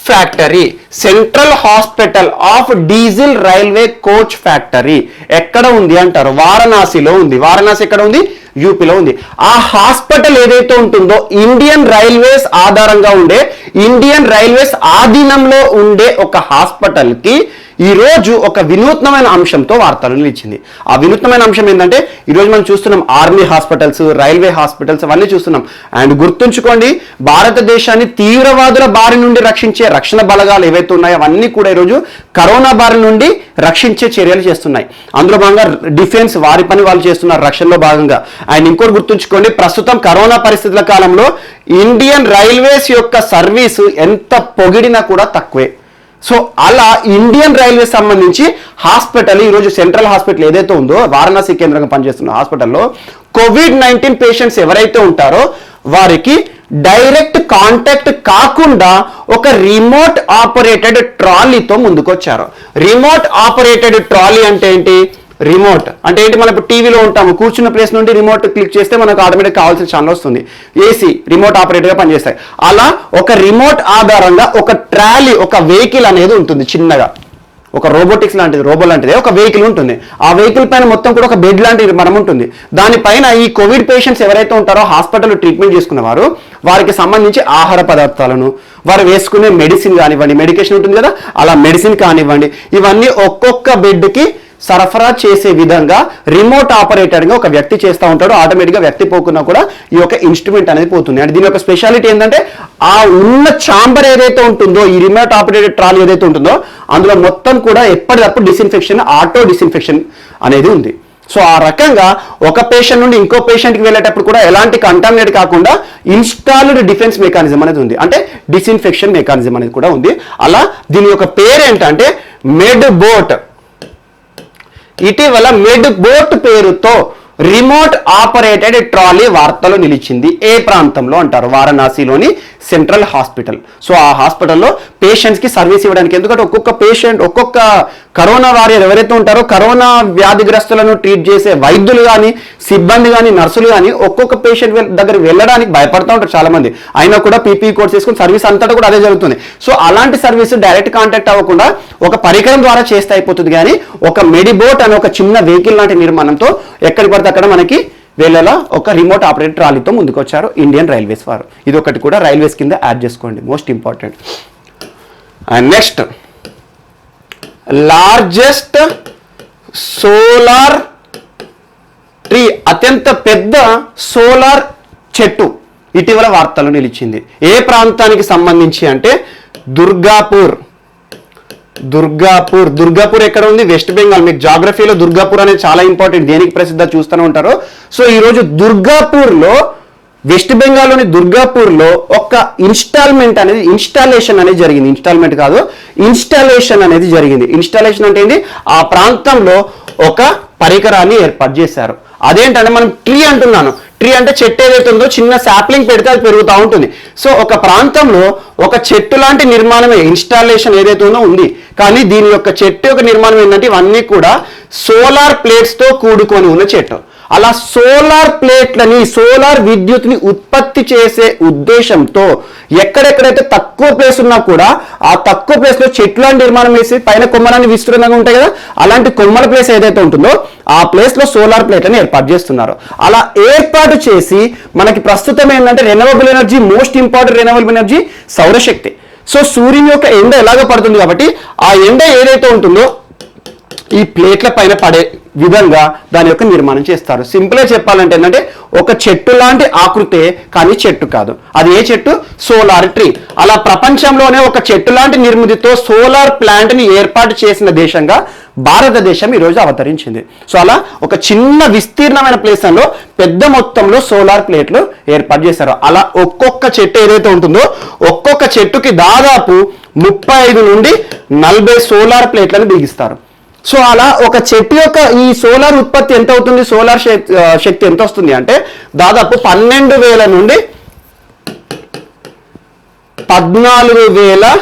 A: factory. Central hospital of diesel railway coach factory ఎక్కడ ఉంది అంటారు? వారణాసిలో ఉంది. వారణాసి ఎక్కడ ఉంది? యూపీలో ఉంది. ఆ హాస్పిటల్ ఏదైతే ఉంటుందో ఇండియన్ రైల్వేస్ ఆధారంగా ఉండే, ఇండియన్ రైల్వేస్ ఆధీనంలో ఉండే ఒక హాస్పిటల్ కి ఈరోజు ఒక వినూత్నమైన అంశంతో వార్తలు నిలిచింది. ఆ వినూత్నమైన అంశం ఏంటంటే ఈరోజు మనం చూస్తున్నాం ఆర్మీ హాస్పిటల్స్, రైల్వే హాస్పిటల్స్ అవన్నీ చూస్తున్నాం. అండ్ గుర్తుంచుకోండి, భారతదేశాన్ని తీవ్రవాదుల బారి నుండి రక్షించే రక్షణ బలగాలు ఏవైతే ఉన్నాయో అవన్నీ కూడా ఈరోజు కరోనా బారి నుండి రక్షించే చర్యలు చేస్తున్నాయి. అందులో భాగంగా డిఫెన్స్ వారి పని వాళ్ళు చేస్తున్నారు రక్షణలో భాగంగా. అండ్ ఇంకోటి గుర్తుంచుకోండి, ప్రస్తుతం కరోనా పరిస్థితుల కాలంలో ఇండియన్ రైల్వేస్ యొక్క సర్వీసు ఎంత పొగిడినా కూడా తక్కువే. సో అలా ఇండియన్ రైల్వే సంబంధించి హాస్పిటల్ ఈరోజు సెంట్రల్ హాస్పిటల్ ఏదైతే ఉందో వారణాసి కేంద్రంగా పనిచేస్తున్న హాస్పిటల్లో COVID-19 పేషెంట్స్ ఎవరైతే ఉంటారో వారికి డైరెక్ట్ కాంటాక్ట్ కాకుండా ఒక రిమోట్ ఆపరేటెడ్ ట్రాలీతో ముందుకొచ్చారు. రిమోట్ ఆపరేటెడ్ ట్రాలీ అంటే ఏంటి? రిమోట్ అంటే ఏంటి? మనం ఇప్పుడు టీవీలో ఉంటాము, కూర్చున్న ప్లేస్ నుండి రిమోట్ క్లిక్ చేస్తే మనకు ఆటోమేటిక్ కావాల్సిన ఛానల్ వస్తుంది. ఏసీ రిమోట్ ఆపరేటర్గా పనిచేస్తాయి. అలా ఒక రిమోట్ ఆధారంగా ఒక ట్రాలీ, ఒక వెహికల్ అనేది ఉంటుంది. చిన్నగా ఒక రోబోటిక్స్ లాంటిది, రోబో లాంటిది ఒక వెహికల్ ఉంటుంది. ఆ వెహికల్ పైన మొత్తం కూడా ఒక బెడ్ లాంటి మనం ఉంటుంది. దానిపైన ఈ కోవిడ్ పేషెంట్స్ ఎవరైతే ఉంటారో హాస్పిటల్లో ట్రీట్మెంట్ చేసుకున్నవారు వారికి సంబంధించి ఆహార పదార్థాలను, వారు వేసుకునే మెడిసిన్ కానివ్వండి, మెడికేషన్ ఉంటుంది కదా, అలా మెడిసిన్ కానివ్వండి, ఇవన్నీ ఒక్కొక్క బెడ్కి సరఫరా చేసే విధంగా రిమోట్ ఆపరేటర్గా ఒక వ్యక్తి చేస్తూ ఉంటాడు. ఆటోమేటిక్గా వ్యక్తి పోకున్నా కూడా ఈ యొక్క ఇన్స్ట్రుమెంట్ అనేది పోతుంది. అంటే దీని యొక్క స్పెషాలిటీ ఏంటంటే ఆ ఉన్న ఛాంబర్ ఏదైతే ఉంటుందో, ఈ రిమోట్ ఆపరేటెడ్ ట్రాలీ ఏదైతే ఉంటుందో అందులో మొత్తం కూడా ఎప్పటికప్పుడు డిస్ఇన్ఫెక్షన్, ఆటో డిస్ఇన్ఫెక్షన్ అనేది ఉంది. సో ఆ రకంగా ఒక పేషెంట్ నుండి ఇంకో పేషెంట్కి వెళ్ళేటప్పుడు కూడా ఎలాంటి కంటామినేట్ కాకుండా ఇన్స్టాల్డ్ డిఫెన్స్ మెకానిజం అనేది ఉంది. అంటే డిస్ఇన్ఫెక్షన్ మెకానిజం అనేది కూడా ఉంది. అలా దీని యొక్క పేరు ఏంటంటే మెడ్ బోట్. ఇటీవల మెడ్ బోట్ పేరుతో రిమోట్ ఆపరేటెడ్ ట్రాలీ వార్తలో నిలిచింది. ఏ ప్రాంతంలో అంటారు? వారణాసిలోని సెంట్రల్ హాస్పిటల్. సో ఆ హాస్పిటల్లో పేషెంట్స్కి సర్వీస్ ఇవ్వడానికి, ఎందుకంటే ఒక్కొక్క పేషెంట్, ఒక్కొక్క కరోనా వారియర్ ఎవరైతే ఉంటారో కరోనా వ్యాధిగ్రస్తులను ట్రీట్ చేసే వైద్యులు కానీ, సిబ్బంది కానీ, నర్సులు కానీ ఒక్కొక్క పేషెంట్ దగ్గరికి వెళ్ళడానికి భయపడుతూ ఉంటారు చాలా మంది. అయినా కూడా పీపీ కోడ్స్ వేసుకుని సర్వీస్ అంతటా కూడా అదే జరుగుతుంది. సో అలాంటి సర్వీస్ డైరెక్ట్ కాంటాక్ట్ అవ్వకుండా ఒక పరికరం ద్వారా చేస్తే అయిపోతుంది. కానీ ఒక మెడిబోట్ అనే ఒక చిన్న వెహికల్ లాంటి నిర్మాణంతో ఎక్కడికి పడితే అక్కడ మనకి వేళలా ఒక రిమోట్ ఆపరేటర్ ట్రాలీతో ముందుకు వచ్చారు ఇండియన్ రైల్వేస్ వారు. ఇది ఒకటి కూడా రైల్వేస్ కింద యాడ్ చేసుకోండి, most important. And next, largest solar tree, అత్యంత పెద్ద సోలార్ చెట్టు ఇటీవల వార్తల్లో నిలిచింది. ఏ ప్రాంతానికి సంబంధించి అంటే దుర్గాపూర్. దుర్గాపూర్ ఎక్కడ ఉంది? వెస్ట్ బెంగాల్. మీకు జాగ్రఫీలో దుర్గాపూర్ అనేది చాలా ఇంపార్టెంట్, దేనికి ప్రసిద్ధ చూస్తూనే ఉంటారు. సో ఈరోజు దుర్గాపూర్లో, వెస్ట్ బెంగాల్లోని దుర్గాపూర్లో ఒక ఇన్స్టాలేషన్ అనేది జరిగింది. ఇన్స్టాల్మెంట్ కాదు, ఇన్స్టాలేషన్ అనేది జరిగింది. ఇన్స్టాలేషన్ అంటే ఏంటి? ఆ ప్రాంతంలో ఒక పరికరాన్ని ఏర్పాటు చేశారు. అదేంటంటే మనం ట్రీ అంటున్నాను. ట్రీ అంటే చెట్టు ఏదైతే ఉందో చిన్న శాప్లింగ్ పెడితే అది పెరుగుతూ ఉంటుంది. సో ఒక ప్రాంతంలో ఒక చెట్టు లాంటి నిర్మాణమే ఇన్స్టాలేషన్ ఏదైతే ఉందో ఉంది. కానీ దీని యొక్క చెట్టు యొక్క నిర్మాణం ఏంటంటే ఇవన్నీ కూడా సోలార్ ప్లేట్స్తో కూడుకొని ఉన్న చెట్టు. అలా సోలార్ ప్లేట్లని, సోలార్ విద్యుత్ని ఉత్పత్తి చేసే ఉద్దేశంతో ఎక్కడెక్కడైతే తక్కువ ప్లేస్ ఉన్నా కూడా ఆ తక్కువ ప్లేస్లో చెట్ల నిర్మాణం వేసి పైన కొమ్మలన్నీ విస్తృతంగా ఉంటాయి కదా, అలాంటి కొమ్మల ప్లేస్ ఏదైతే ఉంటుందో ఆ ప్లేస్లో సోలార్ ప్లేట్లను ఏర్పాటు చేస్తున్నారు. అలా ఏర్పాటు చేసి మనకి ప్రస్తుతం ఏంటంటే renewable energy, most important renewable energy సౌరశక్తి. సో సూర్యుని యొక్క ఎండ ఎలాగ పడుతుంది కాబట్టి ఆ ఎండ ఏదైతే ఉంటుందో ఈ ప్లేట్ల పైన పడే విధంగా దాని యొక్క నిర్మాణం చేస్తారు. సింపుల్గా చెప్పాలంటే ఏంటంటే ఒక చెట్టు లాంటి ఆకృతే కానీ చెట్టు కాదు. అది ఏ చెట్టు? Solar tree. అలా ప్రపంచంలోనే ఒక చెట్టు లాంటి నిర్మితితో సోలార్ ప్లాంట్ని ఏర్పాటు చేసిన దేశంగా భారతదేశం ఈరోజు అవతరించింది. సో అలా ఒక చిన్న విస్తీర్ణమైన ప్లేస్లో పెద్ద మొత్తంలో సోలార్ ప్లేట్లు ఏర్పాటు చేశారు. అలా ఒక్కొక్క చెట్టు ఏదైతే ఉంటుందో ఒక్కొక్క చెట్టుకి దాదాపు 35 నుండి 40 సోలార్ ప్లేట్లను బిగిస్తారు. సో అలా ఒక చెట్టు యొక్క ఈ సోలార్ ఉత్పత్తి ఎంత అవుతుంది? సోలార్ శక్తి ఎంత వస్తుంది అంటే దాదాపు 12,000 నుండి 14,000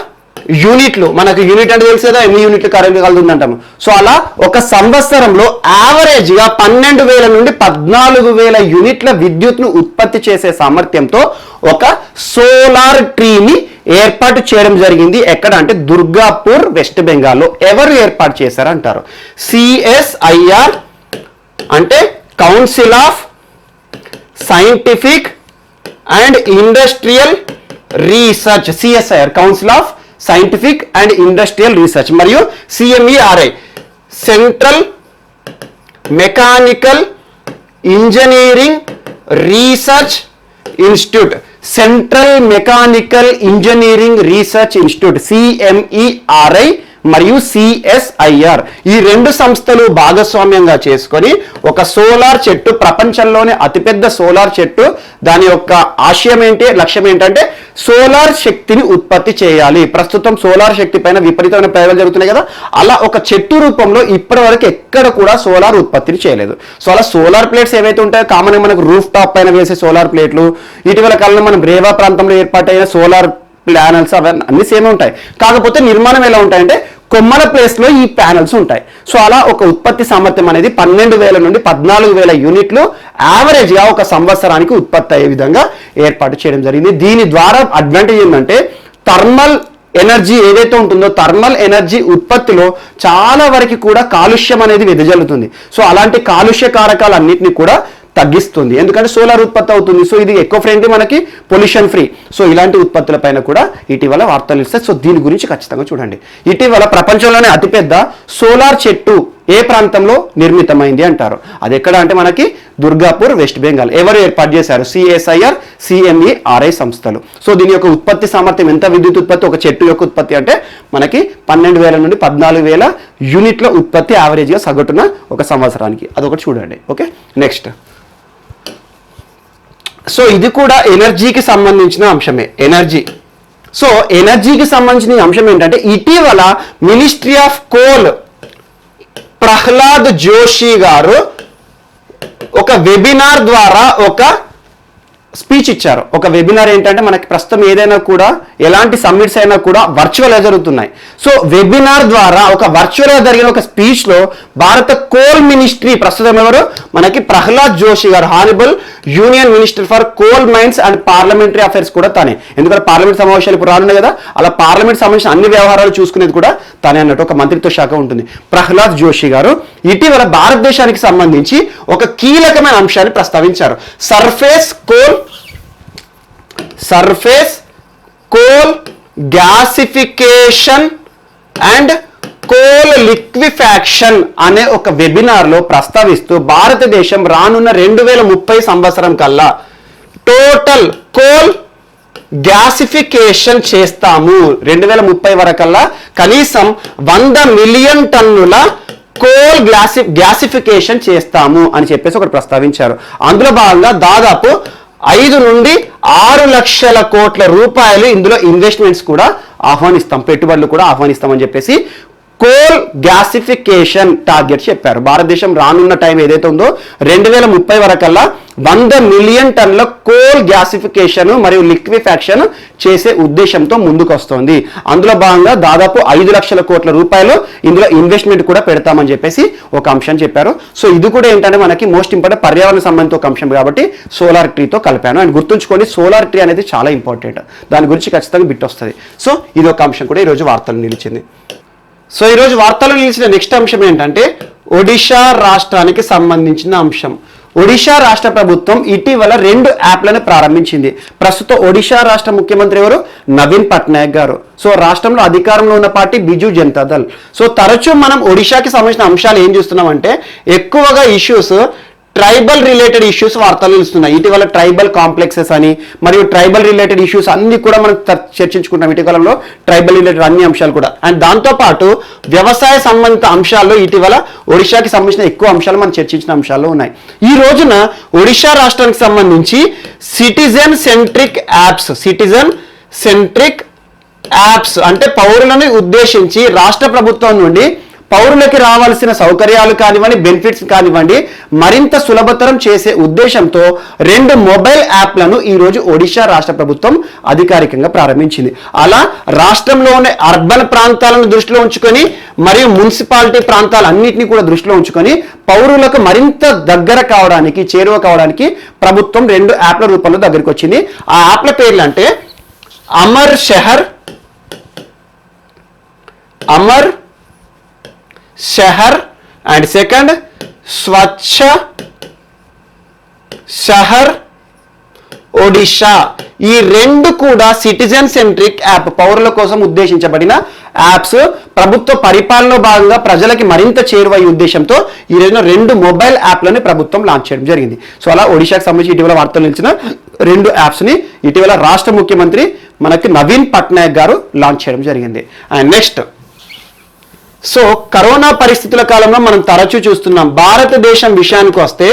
A: యూనిట్లు, మనకు యూనిట్ అంటే తెలుసు కదా, ఎన్ని యూనిట్లు కరెంట్ కలుగుతుంది అంటాము. సో అలా ఒక సంవత్సరంలో యావరేజ్గా 12,000 నుండి 14,000 యూనిట్ల విద్యుత్ను ఉత్పత్తి చేసే సామర్థ్యంతో ఒక సోలార్ ట్రీని ఏర్పాటు చేయడం జరిగింది. ఎక్కడ అంటే దుర్గాపూర్, వెస్ట్ బెంగాల్లో. ఎవరు ఏర్పాటు చేశారంటారు? CSIR అంటే council of scientific and industrial research, CSIR council of scientific and industrial research, మరియు CMERI central mechanical engineering research institute, central mechanical engineering research institute CMERI మరియు CSIR ఈ రెండు సంస్థలు భాగస్వామ్యంగా చేసుకొని ఒక సోలార్ చెట్టు, ప్రపంచంలోనే అతిపెద్ద సోలార్ చెట్టు, దాని యొక్క ఆశయం ఏంటి, లక్ష్యం ఏంటంటే సోలార్ శక్తిని ఉత్పత్తి చేయాలి. ప్రస్తుతం సోలార్ శక్తి పైన విపరీతమైన ప్రయోగాలు జరుగుతున్నాయి కదా, అలా ఒక చెట్టు రూపంలో ఇప్పటి వరకు ఎక్కడ కూడా సోలార్ ఉత్పత్తిని చేయలేదు. సో అలా సోలార్ ప్లేట్స్ ఏవైతే ఉంటాయో కామన్గా మనకు రూఫ్ టాప్ పైన వేసే సోలార్ ప్లేట్లు, ఇటీవల కాలంలో మనం రేవా ప్రాంతంలో ఏర్పాటైన సోలార్ ప్యానల్స్ అవన్నీ అన్ని సేమ్ ఉంటాయి. కాకపోతే నిర్మాణం ఎలా ఉంటాయంటే కొమ్మల ప్లేస్లో ఈ ప్యానల్స్ ఉంటాయి. సో అలా ఒక ఉత్పత్తి సామర్థ్యం అనేది 12,000 నుండి 14,000 యూనిట్లు యావరేజ్గా ఒక సంవత్సరానికి ఉత్పత్తి అయ్యే విధంగా ఏర్పాటు చేయడం జరిగింది. దీని ద్వారా అడ్వాంటేజ్ ఏంటంటే థర్మల్ ఎనర్జీ ఏదైతే ఉంటుందో థర్మల్ ఎనర్జీ ఉత్పత్తిలో చాలా వరకు కూడా కాలుష్యం అనేది వెదజల్లుతుంది. సో అలాంటి కాలుష్య కారకాలన్నింటినీ కూడా తగ్గిస్తుంది, ఎందుకంటే సోలార్ ఉత్పత్తి అవుతుంది. సో ఇది ఎకో ఫ్రెండ్లీ, మనకి పొల్యూషన్ ఫ్రీ. సో ఇలాంటి ఉత్పత్తుల పైన కూడా ఇటీవల వార్తలు ఇస్తాయి. సో దీని గురించి ఖచ్చితంగా చూడండి. ఇటీవల ప్రపంచంలోనే అతిపెద్ద సోలార్ చెట్టు ఏ ప్రాంతంలో నిర్మితమైంది అంటారు? అది ఎక్కడ అంటే మనకి దుర్గాపూర్, వెస్ట్ బెంగాల్. ఎవరు ఏర్పాటు చేశారు? CSIR CMERI సంస్థలు. సో దీని యొక్క ఉత్పత్తి సామర్థ్యం ఎంత? విద్యుత్ ఉత్పత్తి ఒక చెట్టు యొక్క ఉత్పత్తి అంటే మనకి 12,000 నుండి 14,000 యూనిట్ల ఉత్పత్తి యావరేజ్గా సగటున ఒక సంవత్సరానికి. అదొకటి చూడండి. Okay, next. సో ఇది కూడా ఎనర్జీకి సంబంధించిన అంశమే, ఎనర్జీ. సో ఎనర్జీకి సంబంధించిన అంశం ఏంటంటే ఇటీవల ministry of coal Prahlad Joshi garu ఒక వెబినార్ ద్వారా ఒక స్పీచ్ ఇచ్చారు. ఒక వెబినార్ ఏంటంటే మనకి ప్రస్తుతం ఏదైనా కూడా ఎలాంటి సమ్మిట్స్ అయినా కూడా వర్చువల్గా జరుగుతున్నాయి. సో వెబినార్ ద్వారా ఒక వర్చువల్గా జరిగిన ఒక స్పీచ్లో భారత కోల్ మినిస్ట్రీ, ప్రస్తుతం ఎవరు మనకి Prahlad Joshi garu, honourable union minister for coal mines and parliamentary affairs కూడా తానే, ఎందుకంటే పార్లమెంట్ సమావేశాలు ఇప్పుడు రానున్నాయి కదా, అలా పార్లమెంట్ సంబంధించిన అన్ని వ్యవహారాలు చూసుకునేది కూడా తానే అన్నట్టు ఒక మంత్రిత్వ శాఖ ఉంటుంది. ప్రహ్లాద్ జోషి గారు ఇటీవల భారతదేశానికి సంబంధించి ఒక కీలకమైన అంశాన్ని ప్రస్తావించారు. Surface coal gasification and coal liquefaction అనే ఒక వెబినార్లో ప్రస్తావిస్తూ భారతదేశం రానున్న 2030 సంవత్సరం కల్లా టోటల్ కోల్ గ్యాసిఫికేషన్ చేస్తాము. 2030 వరకల్లా కనీసం 100 మిలియన్ టన్నుల కోల్ గ్యాసిఫికేషన్ చేస్తాము అని చెప్పేసి ఒకటి ప్రస్తావించారు. అందులో భాగంగా దాదాపు 5 నుండి 6 లక్షల కోట్ల రూపాయలు ఇందులో ఇన్వెస్ట్మెంట్స్ కూడా ఆహ్వానిస్తాం, పెట్టుబడులు కూడా ఆహ్వానిస్తామని చెప్పేసి కోల్ గ్యాసిఫికేషన్ టార్గెట్ చెప్పారు. భారతదేశం రానున్న టైం ఏదైతే ఉందో 2030 వరకల్లా 100 మిలియన్ టన్నుల కోల్ గ్యాసిఫికేషన్ మరియు లిక్విఫాక్షన్ చేసే ఉద్దేశంతో ముందుకు వస్తోంది. అందులో భాగంగా దాదాపు 5 లక్షల కోట్ల రూపాయలు ఇందులో ఇన్వెస్ట్మెంట్ కూడా పెడతామని చెప్పేసి ఒక అంశం చెప్పారు. సో ఇది కూడా ఏంటంటే మనకి మోస్ట్ ఇంపార్టెంట్ పర్యావరణ సంబంధిత ఒక అంశం కాబట్టి సోలార్ ట్రీతో కలిపాను. అండ్ గుర్తుంచుకోండి, సోలార్ ట్రీ అనేది చాలా ఇంపార్టెంట్, దాని గురించి ఖచ్చితంగా బిట్ వస్తుంది. సో ఇది ఒక అంశం కూడా ఈరోజు వార్తలు నిలిచింది. సో ఈరోజు వార్తలు నిలిచిన నెక్స్ట్ అంశం ఏంటంటే ఒడిషా రాష్ట్రానికి సంబంధించిన అంశం. ఒడిషా రాష్ట్ర ప్రభుత్వం ఇటీవల 2 యాప్లను ప్రారంభించింది. ప్రస్తుతం ఒడిషా రాష్ట్ర ముఖ్యమంత్రి ఎవరు? నవీన్ పట్నాయక్ గారు. సో రాష్ట్రంలో అధికారంలో ఉన్న పార్టీ బిజు జనతా దళ్. సో తరచూ మనం ఒడిషాకి సంబంధించిన అంశాలు ఏం చూస్తున్నామంటే ఎక్కువగా ఇష్యూస్ ట్రైబల్ రిలేటెడ్ ఇష్యూస్ వార్తలు ఇస్తున్నాయి. ఇటీవల ట్రైబల్ కాంప్లెక్సెస్ అని మరియు ట్రైబల్ రిలేటెడ్ ఇష్యూస్ అన్ని కూడా మనం చర్చించుకుంటాం ఇటీవలలో, ట్రైబల్ రిలేటెడ్ అన్ని అంశాలు కూడా. అండ్ దాంతోపాటు వ్యవసాయ సంబంధిత అంశాల్లో ఇటీవల ఒడిషాకి సంబంధించిన ఎక్కువ అంశాలు మనం చర్చించిన అంశాల్లో ఉన్నాయి. ఈ రోజున ఒడిషా రాష్ట్రానికి సంబంధించి సిటిజన్ సెంట్రిక్ యాప్స్ అంటే పౌరులను ఉద్దేశించి రాష్ట్ర ప్రభుత్వం నుండి పౌరులకి రావాల్సిన సౌకర్యాలు కానివ్వండి, బెనిఫిట్స్ కానివ్వండి మరింత సులభతరం చేసే ఉద్దేశంతో 2 మొబైల్ యాప్లను ఈరోజు ఒడిశా రాష్ట్ర ప్రభుత్వం అధికారికంగా ప్రారంభించింది. అలా రాష్ట్రంలోని అర్బన్ ప్రాంతాలను దృష్టిలో ఉంచుకొని మరియు మున్సిపాలిటీ ప్రాంతాలన్నింటినీ కూడా దృష్టిలో ఉంచుకొని పౌరులకు మరింత దగ్గర కావడానికి, చేరువ కావడానికి ప్రభుత్వం 2 యాప్ల రూపంలో దగ్గరికి వచ్చింది. ఆ యాప్ల పేర్లు అంటే అమర్ షహర్ అండ్ సెకండ్ స్వచ్ఛ షహర్ ఒడిషా. ఈ 2 కూడా సిటిజన్ సెంట్రిక్ యాప్, పౌరుల కోసం ఉద్దేశించబడిన యాప్స్. ప్రభుత్వ పరిపాలనలో భాగంగా ప్రజలకి మరింత చేరువయ్యే ఉద్దేశంతో ఈ రోజున 2 మొబైల్ యాప్లని ప్రభుత్వం లాంచ్ చేయడం జరిగింది. సో అలా ఒడిశాకు సంబంధించి ఇటీవల వార్తలు నిలిచిన 2 యాప్స్ని ఇటీవల రాష్ట్ర ముఖ్యమంత్రి మనకి నవీన్ పట్నాయక్ గారు లాంచ్ చేయడం జరిగింది. అండ్ నెక్స్ట్, సో కరోనా పరిస్థితుల కాలంలో మనం తరచూ చూస్తున్నాం. భారతదేశం విషయానికి వస్తే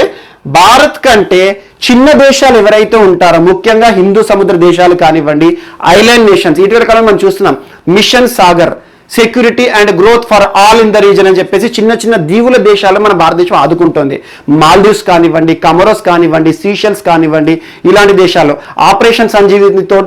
A: భారత్ కంటే చిన్న దేశాలు ఎవరైతే ఉంటారో, ముఖ్యంగా హిందూ సముద్ర దేశాలు కానివ్వండి, ఐలాండ్ నేషన్స్, ఇటీవల కాలంలో మనం చూస్తున్నాం mission Sagar, security and growth for all in the region అని చెప్పేసి చిన్న చిన్న దీవుల దేశాలు మన భారతదేశం ఆదుకుంటుంది. మాల్దీవ్స్ కానివ్వండి, కమరోస్ కానివ్వండి, సీషెల్స్ కానివ్వండి, ఇలాంటి దేశాల్లో ఆపరేషన్ సంజీవినితో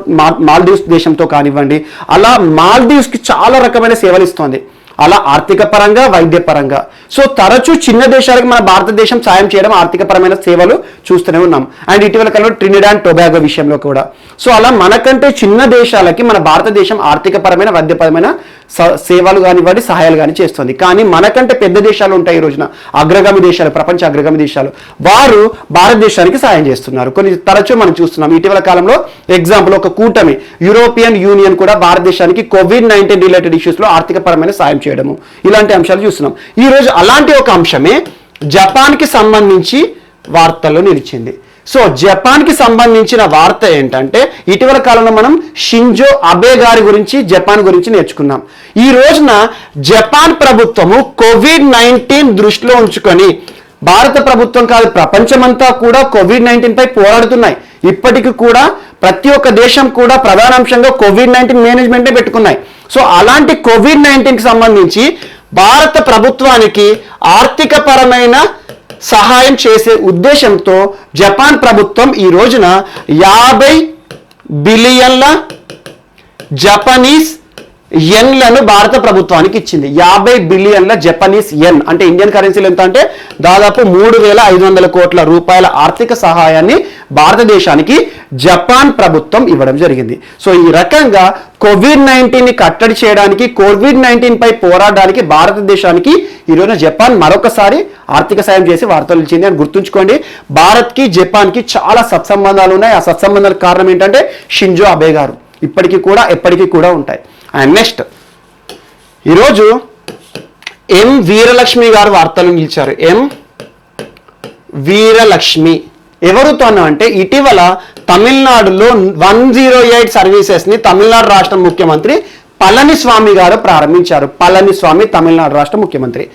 A: మాల్దీవ్స్ దేశంతో కానివ్వండి, అలా మాల్దీవ్స్కి చాలా రకమైన సేవలు ఇస్తుంది. అలా ఆర్థిక పరంగా, వైద్య పరంగా. సో తరచూ చిన్న దేశాలకు మన భారతదేశం సాయం చేయడం, ఆర్థిక పరమైన సేవలు చూస్తూనే ఉన్నాం. అండ్ ఇటీవల కాలంలో ట్రినిడాడ్ టొబాగో విషయంలో కూడా. సో అలా మనకంటే చిన్న దేశాలకి మన భారతదేశం ఆర్థిక పరమైన, వైద్యపరమైన సేవలు కానివ్వండి, సహాయాలు కానీ చేస్తుంది. కానీ మనకంటే పెద్ద దేశాలు ఉంటాయి ఈ రోజున, అగ్రగామి దేశాలు, ప్రపంచ అగ్రగామి దేశాలు, వారు భారతదేశానికి సాయం చేస్తున్నారు. కొన్ని తరచూ మనం చూస్తున్నాం. ఇటీవల కాలంలో ఎగ్జాంపుల్ ఒక కూటమి, యూరోపియన్ యూనియన్ కూడా భారతదేశానికి COVID-19 రిలేటెడ్ ఇష్యూస్లో ఆర్థిక పరమైన సాయం చేయడము, ఇలాంటి అంశాలు చూస్తున్నాం. ఈ రోజు అలాంటి ఒక అంశమే జపాన్కి సంబంధించి వార్తల్లో నిలిచింది. సో జపాన్కి సంబంధించిన వార్త ఏంటంటే, ఇటీవల కాలంలో మనం షింజో అబే గారి గురించి, జపాన్ గురించి నేర్చుకున్నాం. ఈ రోజున జపాన్ ప్రభుత్వము COVID-19 దృష్టిలో ఉంచుకొని, భారత ప్రభుత్వం కాదు ప్రపంచమంతా కూడా COVID-19 పై పోరాడుతున్నాయి. ఇప్పటికీ కూడా ప్రతి ఒక్క దేశం కూడా ప్రధాన అంశంగా COVID-19 మేనేజ్మెంటే పెట్టుకున్నాయి. సో అలాంటి COVID-19కి సంబంధించి భారత ప్రభుత్వానికి ఆర్థిక పరమైన సహాయం చేసే ఉద్దేశంతో జపాన్ ప్రభుత్వం ఈ రోజున 50 బిలియన్ల జపనీస్ యెన్లను భారత ప్రభుత్వానికి ఇచ్చింది. 50 బిలియన్ల జపనీస్ యెన్ అంటే ఇండియన్ కరెన్సీలు ఎంత అంటే దాదాపు 3,500 కోట్ల రూపాయల ఆర్థిక సహాయాన్ని భారతదేశానికి జపాన్ ప్రభుత్వం ఇవ్వడం జరిగింది. సో ఈ రకంగా COVID-19ని కట్టడి చేయడానికి, COVID-19 పై పోరాడడానికి భారతదేశానికి ఈరోజు జపాన్ మరొకసారి ఆర్థిక సాయం చేసి వార్తలు ఇచ్చింది అని గుర్తుంచుకోండి. భారత్కి జపాన్కి చాలా సత్సంబంధాలు ఉన్నాయి. ఆ సత్సంబంధాలకు కారణం ఏంటంటే షింజో అబే గారు. ఇప్పటికీ కూడా, ఎప్పటికీ కూడా ఉంటాయి. అండ్ నెక్స్ట్, ఈరోజు ఎం వీరలక్ష్మి గారు వార్తలు నిలిచారు. ఎం వీరలక్ష్మి ఎవరుతో అంటే ఇటీవల తమిళనాడులో 108 సర్వీసెస్ని తమిళనాడు రాష్ట్ర ముఖ్యమంత్రి పళనిస్వామి గారు ప్రారంభించారు. పళనిస్వామి తమిళనాడు రాష్ట్ర ముఖ్యమంత్రి.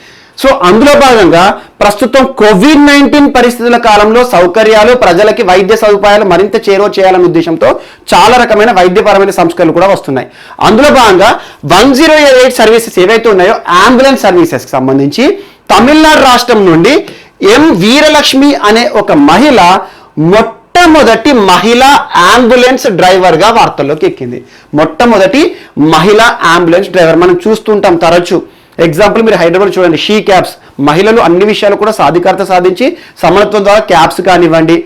A: సో అందులో భాగంగా ప్రస్తుతం COVID-19 పరిస్థితుల కాలంలో సౌకర్యాలు, ప్రజలకి వైద్య సదుపాయాలు మరింత చేరువ చేయాలనే ఉద్దేశంతో చాలా రకమైన వైద్యపరమైన సంస్కరణలు కూడా వస్తున్నాయి. అందులో భాగంగా 108 సర్వీసెస్ ఏవైతే ఉన్నాయో అంబులెన్స్ సర్వీసెస్కి సంబంధించి తమిళనాడు రాష్ట్రం నుండి ఎం వీరలక్ష్మి అనే ఒక మహిళ మొట్టమొదటి మహిళా అంబులెన్స్ డ్రైవర్గా వార్తల్లోకి ఎక్కింది. మొట్టమొదటి మహిళా అంబులెన్స్ డ్రైవర్ మనం చూస్తుంటాం తరచూ. ఎగ్జాంపుల్ మీరు హైదరాబాద్ చూడండి, షీ క్యాబ్స్, మహిళలు అన్ని విషయాలు కూడా సాధికారత సాధించి సమానత్వం ద్వారా క్యాబ్స్ కానివ్వండి,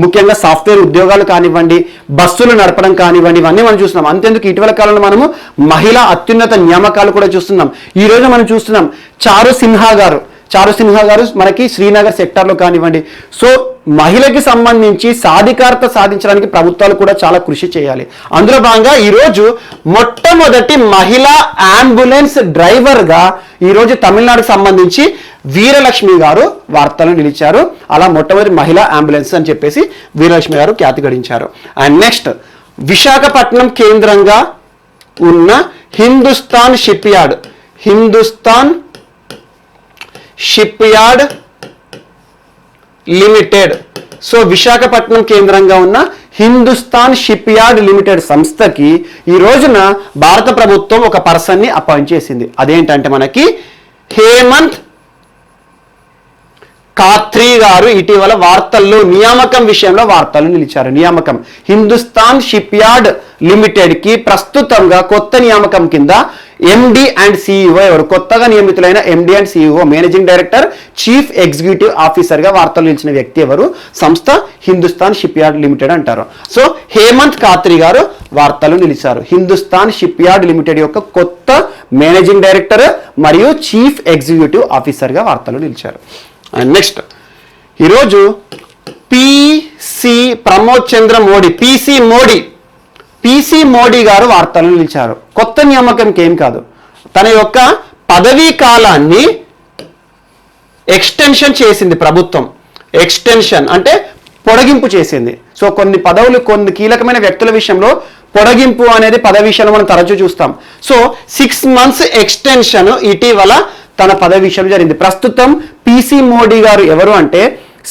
A: ముఖ్యంగా సాఫ్ట్వేర్ ఉద్యోగాలు కానివ్వండి, బస్సులు నడపడం కానివ్వండి, ఇవన్నీ మనం చూస్తున్నాం. అంతేందుకు ఇటీవల కాలంలో మనము మహిళా అత్యున్నత నియామకాలు కూడా చూస్తున్నాం. ఈ రోజు మనం చూస్తున్నాం చారు సిన్హా గారు మనకి శ్రీనగర్ సెక్టార్లో కానివ్వండి. సో మహిళకి సంబంధించి సాధికారత సాధించడానికి ప్రభుత్వాలు కూడా చాలా కృషి చేయాలి. అందులో భాగంగా ఈరోజు మొట్టమొదటి మహిళా అంబులెన్స్ డ్రైవర్గా ఈరోజు తమిళనాడుకు సంబంధించి వీరలక్ష్మి గారు వార్తలు నిలిచారు. అలా మొట్టమొదటి మహిళా అంబులెన్స్ అని చెప్పేసి వీరలక్ష్మి గారు ఖ్యాతి గడించారు. అండ్ నెక్స్ట్, విశాఖపట్నం కేంద్రంగా ఉన్న Hindustan shipyard limited. So Visakhapatnam కేంద్రంగా ఉన్న హిందుస్థాన్ షిప్ యార్డ్ లిమిటెడ్ సంస్థకి ఈ రోజున భారత ప్రభుత్వం ఒక పర్సన్ని అపాయింట్ చేసింది. అదేంటంటే మనకి హేమంత్ ఖాత్రి గారు ఇటీవల వార్తల్లో నియామకం విషయంలో వార్తలు నిలిచారు. నియామకం హిందుస్థాన్ షిప్ యార్డ్ లిమిటెడ్ కి ప్రస్తుతంగా కొత్త నియామకం కింద ఎండి అండ్ సిఇఓ ఎవరు? కొత్తగా నియమితులైన MD and CEO, managing director, chief executive officer గా వార్తలు నిలిచిన వ్యక్తి ఎవరు? సంస్థ హిందుస్థాన్ షిప్ యార్డ్ లిమిటెడ్ అంటారు. సో హేమంత్ ఖాత్రి గారు వార్తలు నిలిచారు. హిందుస్థాన్ షిప్ యార్డ్ లిమిటెడ్ యొక్క కొత్త మేనేజింగ్ డైరెక్టర్ మరియు చీఫ్ ఎగ్జిక్యూటివ్ ఆఫీసర్ గా వార్తలు నిలిచారు. అండ్ నెక్స్ట్ ఈరోజు పిసి ప్రమోద్ చంద్ర మోడీ, పిసి మోడీ గారు వార్తలు నిలిచారు. కొత్త నియామకంకి ఏం కాదు, తన యొక్క పదవీ కాలాన్ని ఎక్స్టెన్షన్ చేసింది ప్రభుత్వం. ఎక్స్టెన్షన్ అంటే పొడిగింపు చేసింది. సో కొన్ని పదవులు, కొన్ని కీలకమైన వ్యక్తుల విషయంలో పొడిగింపు అనేది పదవి విషయంలో మనం తరచూ చూస్తాం. సో 6 months ఎక్స్టెన్షన్ ఇటీవల తన పదవి విషయంలో జరిగింది. ప్రస్తుతం పిసి మోడీ గారు ఎవరు అంటే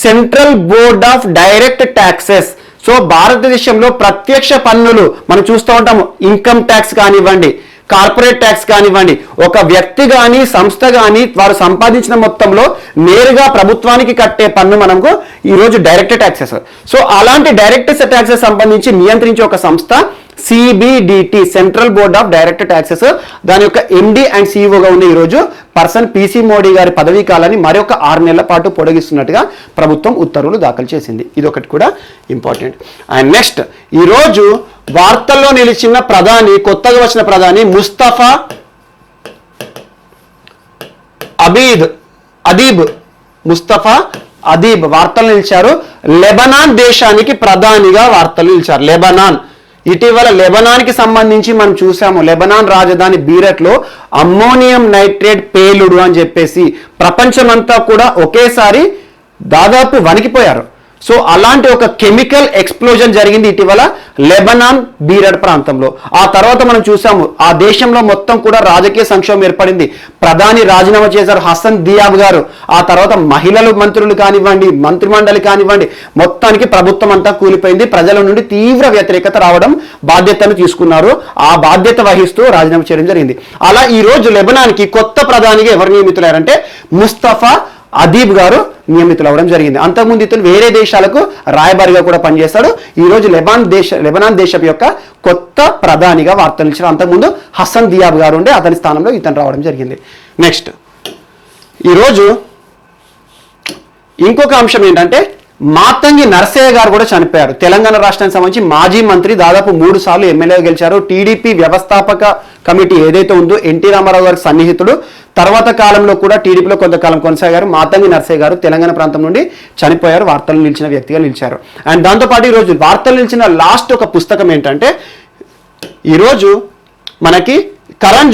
A: central board of direct taxes. So భారతదేశంలో ప్రత్యక్ష పన్నులు మనం చూస్తూ ఉంటాము. ఇన్కమ్ ట్యాక్స్ కానివ్వండి, కార్పొరేట్ ట్యాక్స్ కానివ్వండి, ఒక వ్యక్తి కానీ సంస్థ కానీ వారు సంపాదించిన మొత్తంలో నేరుగా ప్రభుత్వానికి కట్టే పన్ను మనకు ఈరోజు డైరెక్ట్ ట్యాక్సెస్. సో అలాంటి డైరెక్ట్ ట్యాక్సెస్ సంబంధించి నియంత్రించే ఒక సంస్థ CBDT, central board of direct taxes. దాని యొక్క ఎండి అండ్ సిఇఓగా ఉన్న ఈరోజు పర్సన్ పిసి మోడీ గారి పదవీ కాలాన్ని మరొక 6 నెలల పాటు పొడిగిస్తున్నట్టుగా ప్రభుత్వం ఉత్తర్వులు దాఖలు చేసింది. ఇది ఒకటి కూడా ఇంపార్టెంట్. అండ్ నెక్స్ట్ ఈరోజు వార్తల్లో నిలిచిన ప్రధాని, కొత్తగా వచ్చిన ప్రధాని ముస్తఫా అదీబ్ వార్తలు నిలిచారు. లెబనాన్ దేశానికి ప్రధానిగా వార్తలు నిలిచారు. లెబనాన్ ఇటీవల లెబనాన్కి సంబంధించి మనం చూసాము. లెబనాన్ రాజధాని బీరట్లో అమ్మోనియం నైట్రేట్ పేలుడు అని చెప్పేసి ప్రపంచమంతా కూడా ఒకేసారి దాదాపు వణికిపోయారు. సో అలాంటి ఒక కెమికల్ ఎక్స్ప్లోజన్ జరిగింది ఇటీవల లెబనాన్ బీరడ్ ప్రాంతంలో. ఆ తర్వాత మనం చూసాము ఆ దేశంలో మొత్తం కూడా రాజకీయ సంక్షోభం ఏర్పడింది. ప్రధాని రాజీనామా చేశారు హసన్ దియాబ్ గారు. ఆ తర్వాత మహిళలు మంత్రులు కానివ్వండి, మంత్రిమండలి కానివ్వండి, మొత్తానికి ప్రభుత్వం అంతా కూలిపోయింది. ప్రజల నుండి తీవ్ర వ్యతిరేకత రావడం, బాధ్యతను తీసుకున్నారు. ఆ బాధ్యత వహిస్తూ రాజీనామా చేయడం జరిగింది. అలా ఈ రోజు లెబనాన్కి కొత్త ప్రధానిగా ఎవరు నియమితులయ్యారంటే ముస్తఫా అదీబ్ గారు నియమితులు అవ్వడం జరిగింది. అంతకుముందు ఇతను వేరే దేశాలకు రాయబారిగా కూడా పనిచేస్తాడు. ఈరోజు లెబనాన్ దేశం యొక్క కొత్త ప్రధానిగా వార్తలు ఇచ్చారు. అంతకుముందు హసన్ దియాబ్ గారు ఉండే, అతని స్థానంలో ఇతను రావడం జరిగింది. నెక్స్ట్ ఈరోజు ఇంకొక అంశం ఏంటంటే మాతంగి నరసయ్య గారు కూడా చనిపోయారు. తెలంగాణ రాష్ట్రానికి సంబంధించి మాజీ మంత్రి, దాదాపు 3 సార్లు ఎమ్మెల్యేగా గెలిచారు. టీడీపీ వ్యవస్థాపక కమిటీ ఏదైతే ఉందో ఎన్టీ రామారావు గారికి సన్నిహితుడు. తర్వాత కాలంలో కూడా టీడీపీలో కొంతకాలం కొనసాగారు. మాతంగి నరసయ్య గారు తెలంగాణ ప్రాంతం నుండి చనిపోయారు. వార్తలు నిలిచిన వ్యక్తిగా నిలిచారు. అండ్ దాంతోపాటు ఈరోజు వార్తలు నిలిచిన లాస్ట్ ఒక పుస్తకం ఏంటంటే ఈరోజు మనకి కరణ్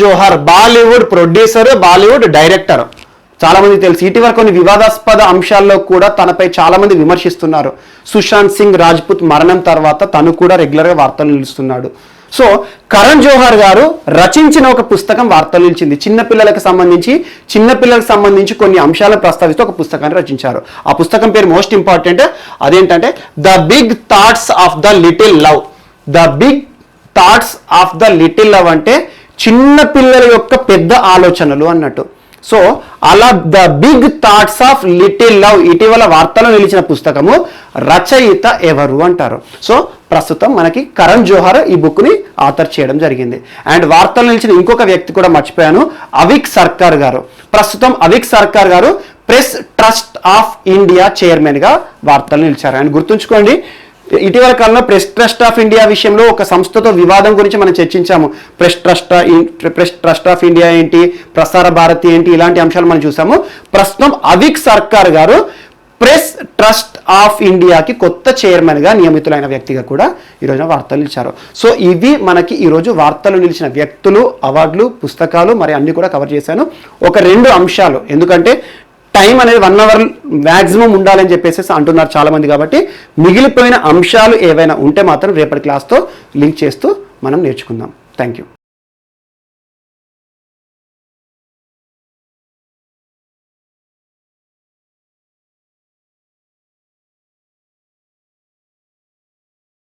A: జోహర్ బాలీవుడ్ ప్రొడ్యూసర్, బాలీవుడ్ డైరెక్టర్. చాలా మంది తెలుసు. ఇటీవల కొన్ని వివాదాస్పద అంశాల్లో కూడా తనపై చాలా మంది విమర్శిస్తున్నారు. సుశాంత్ సింగ్ రాజ్పుత్ మరణం తర్వాత తను కూడా రెగ్యులర్గా వార్తలు నిలుస్తున్నాడు. సో కరణ్ జోహర్ గారు రచించిన ఒక పుస్తకం వార్తలు నిలిచింది. చిన్నపిల్లలకు సంబంధించి కొన్ని అంశాలను ప్రస్తావిస్తూ ఒక పుస్తకాన్ని రచించారు. ఆ పుస్తకం పేరు మోస్ట్ ఇంపార్టెంట్. అదేంటంటే the big thoughts of the little love. The big thoughts of the little love అంటే చిన్న పిల్లల యొక్క పెద్ద ఆలోచనలు అన్నట్టు. సో అలా the big thoughts of little love ఇటీవల వార్తలో నిలిచిన పుస్తకము రచయిత ఎవరు అంటారు. సో ప్రస్తుతం మనకి కరణ్ జోహర్ ఈ బుక్ని ఆథర్ చేయడం జరిగింది. అండ్ వార్తలు నిలిచిన ఇంకొక వ్యక్తి కూడా మర్చిపోయాను, అవిక్ సర్కార్ గారు. ప్రస్తుతం అవిక్ సర్కార్ గారు ప్రెస్ ట్రస్ట్ ఆఫ్ ఇండియా చైర్మన్గా వార్తలు నిలిచారు. అండ్ గుర్తుంచుకోండి, ఇటీవల కాలంలో ప్రెస్ ట్రస్ట్ ఆఫ్ ఇండియా విషయంలో ఒక సంస్థతో వివాదం గురించి మనం చర్చించాము. ప్రెస్ ట్రస్ట్ ఆఫ్ ఇండియా ఏంటి, ప్రసార భారతి ఏంటి, ఇలాంటి అంశాలు మనం చూసాము. ప్రస్తుతం అవిక్ సర్కార్ గారు ప్రెస్ ట్రస్ట్ ఆఫ్ ఇండియాకి కొత్త చైర్మన్గా నియమితులైన వ్యక్తిగా కూడా ఈరోజు వార్తలు నిలిచారు. సో ఇవి మనకి ఈరోజు వార్తలు నిలిచిన వ్యక్తులు, అవార్డులు, పుస్తకాలు మరి అన్ని కూడా కవర్ చేశాను. ఒక 2 అంశాలు, ఎందుకంటే టైం అనేది 1 hour మ్యాక్సిమం ఉండాలని చెప్పేసి అంటున్నారు చాలా మంది. కాబట్టి మిగిలిపోయిన అంశాలు ఏవైనా ఉంటే మాత్రం రేపటి క్లాస్తో లింక్ చేస్తూ మనం నేర్చుకుందాం. Thank you.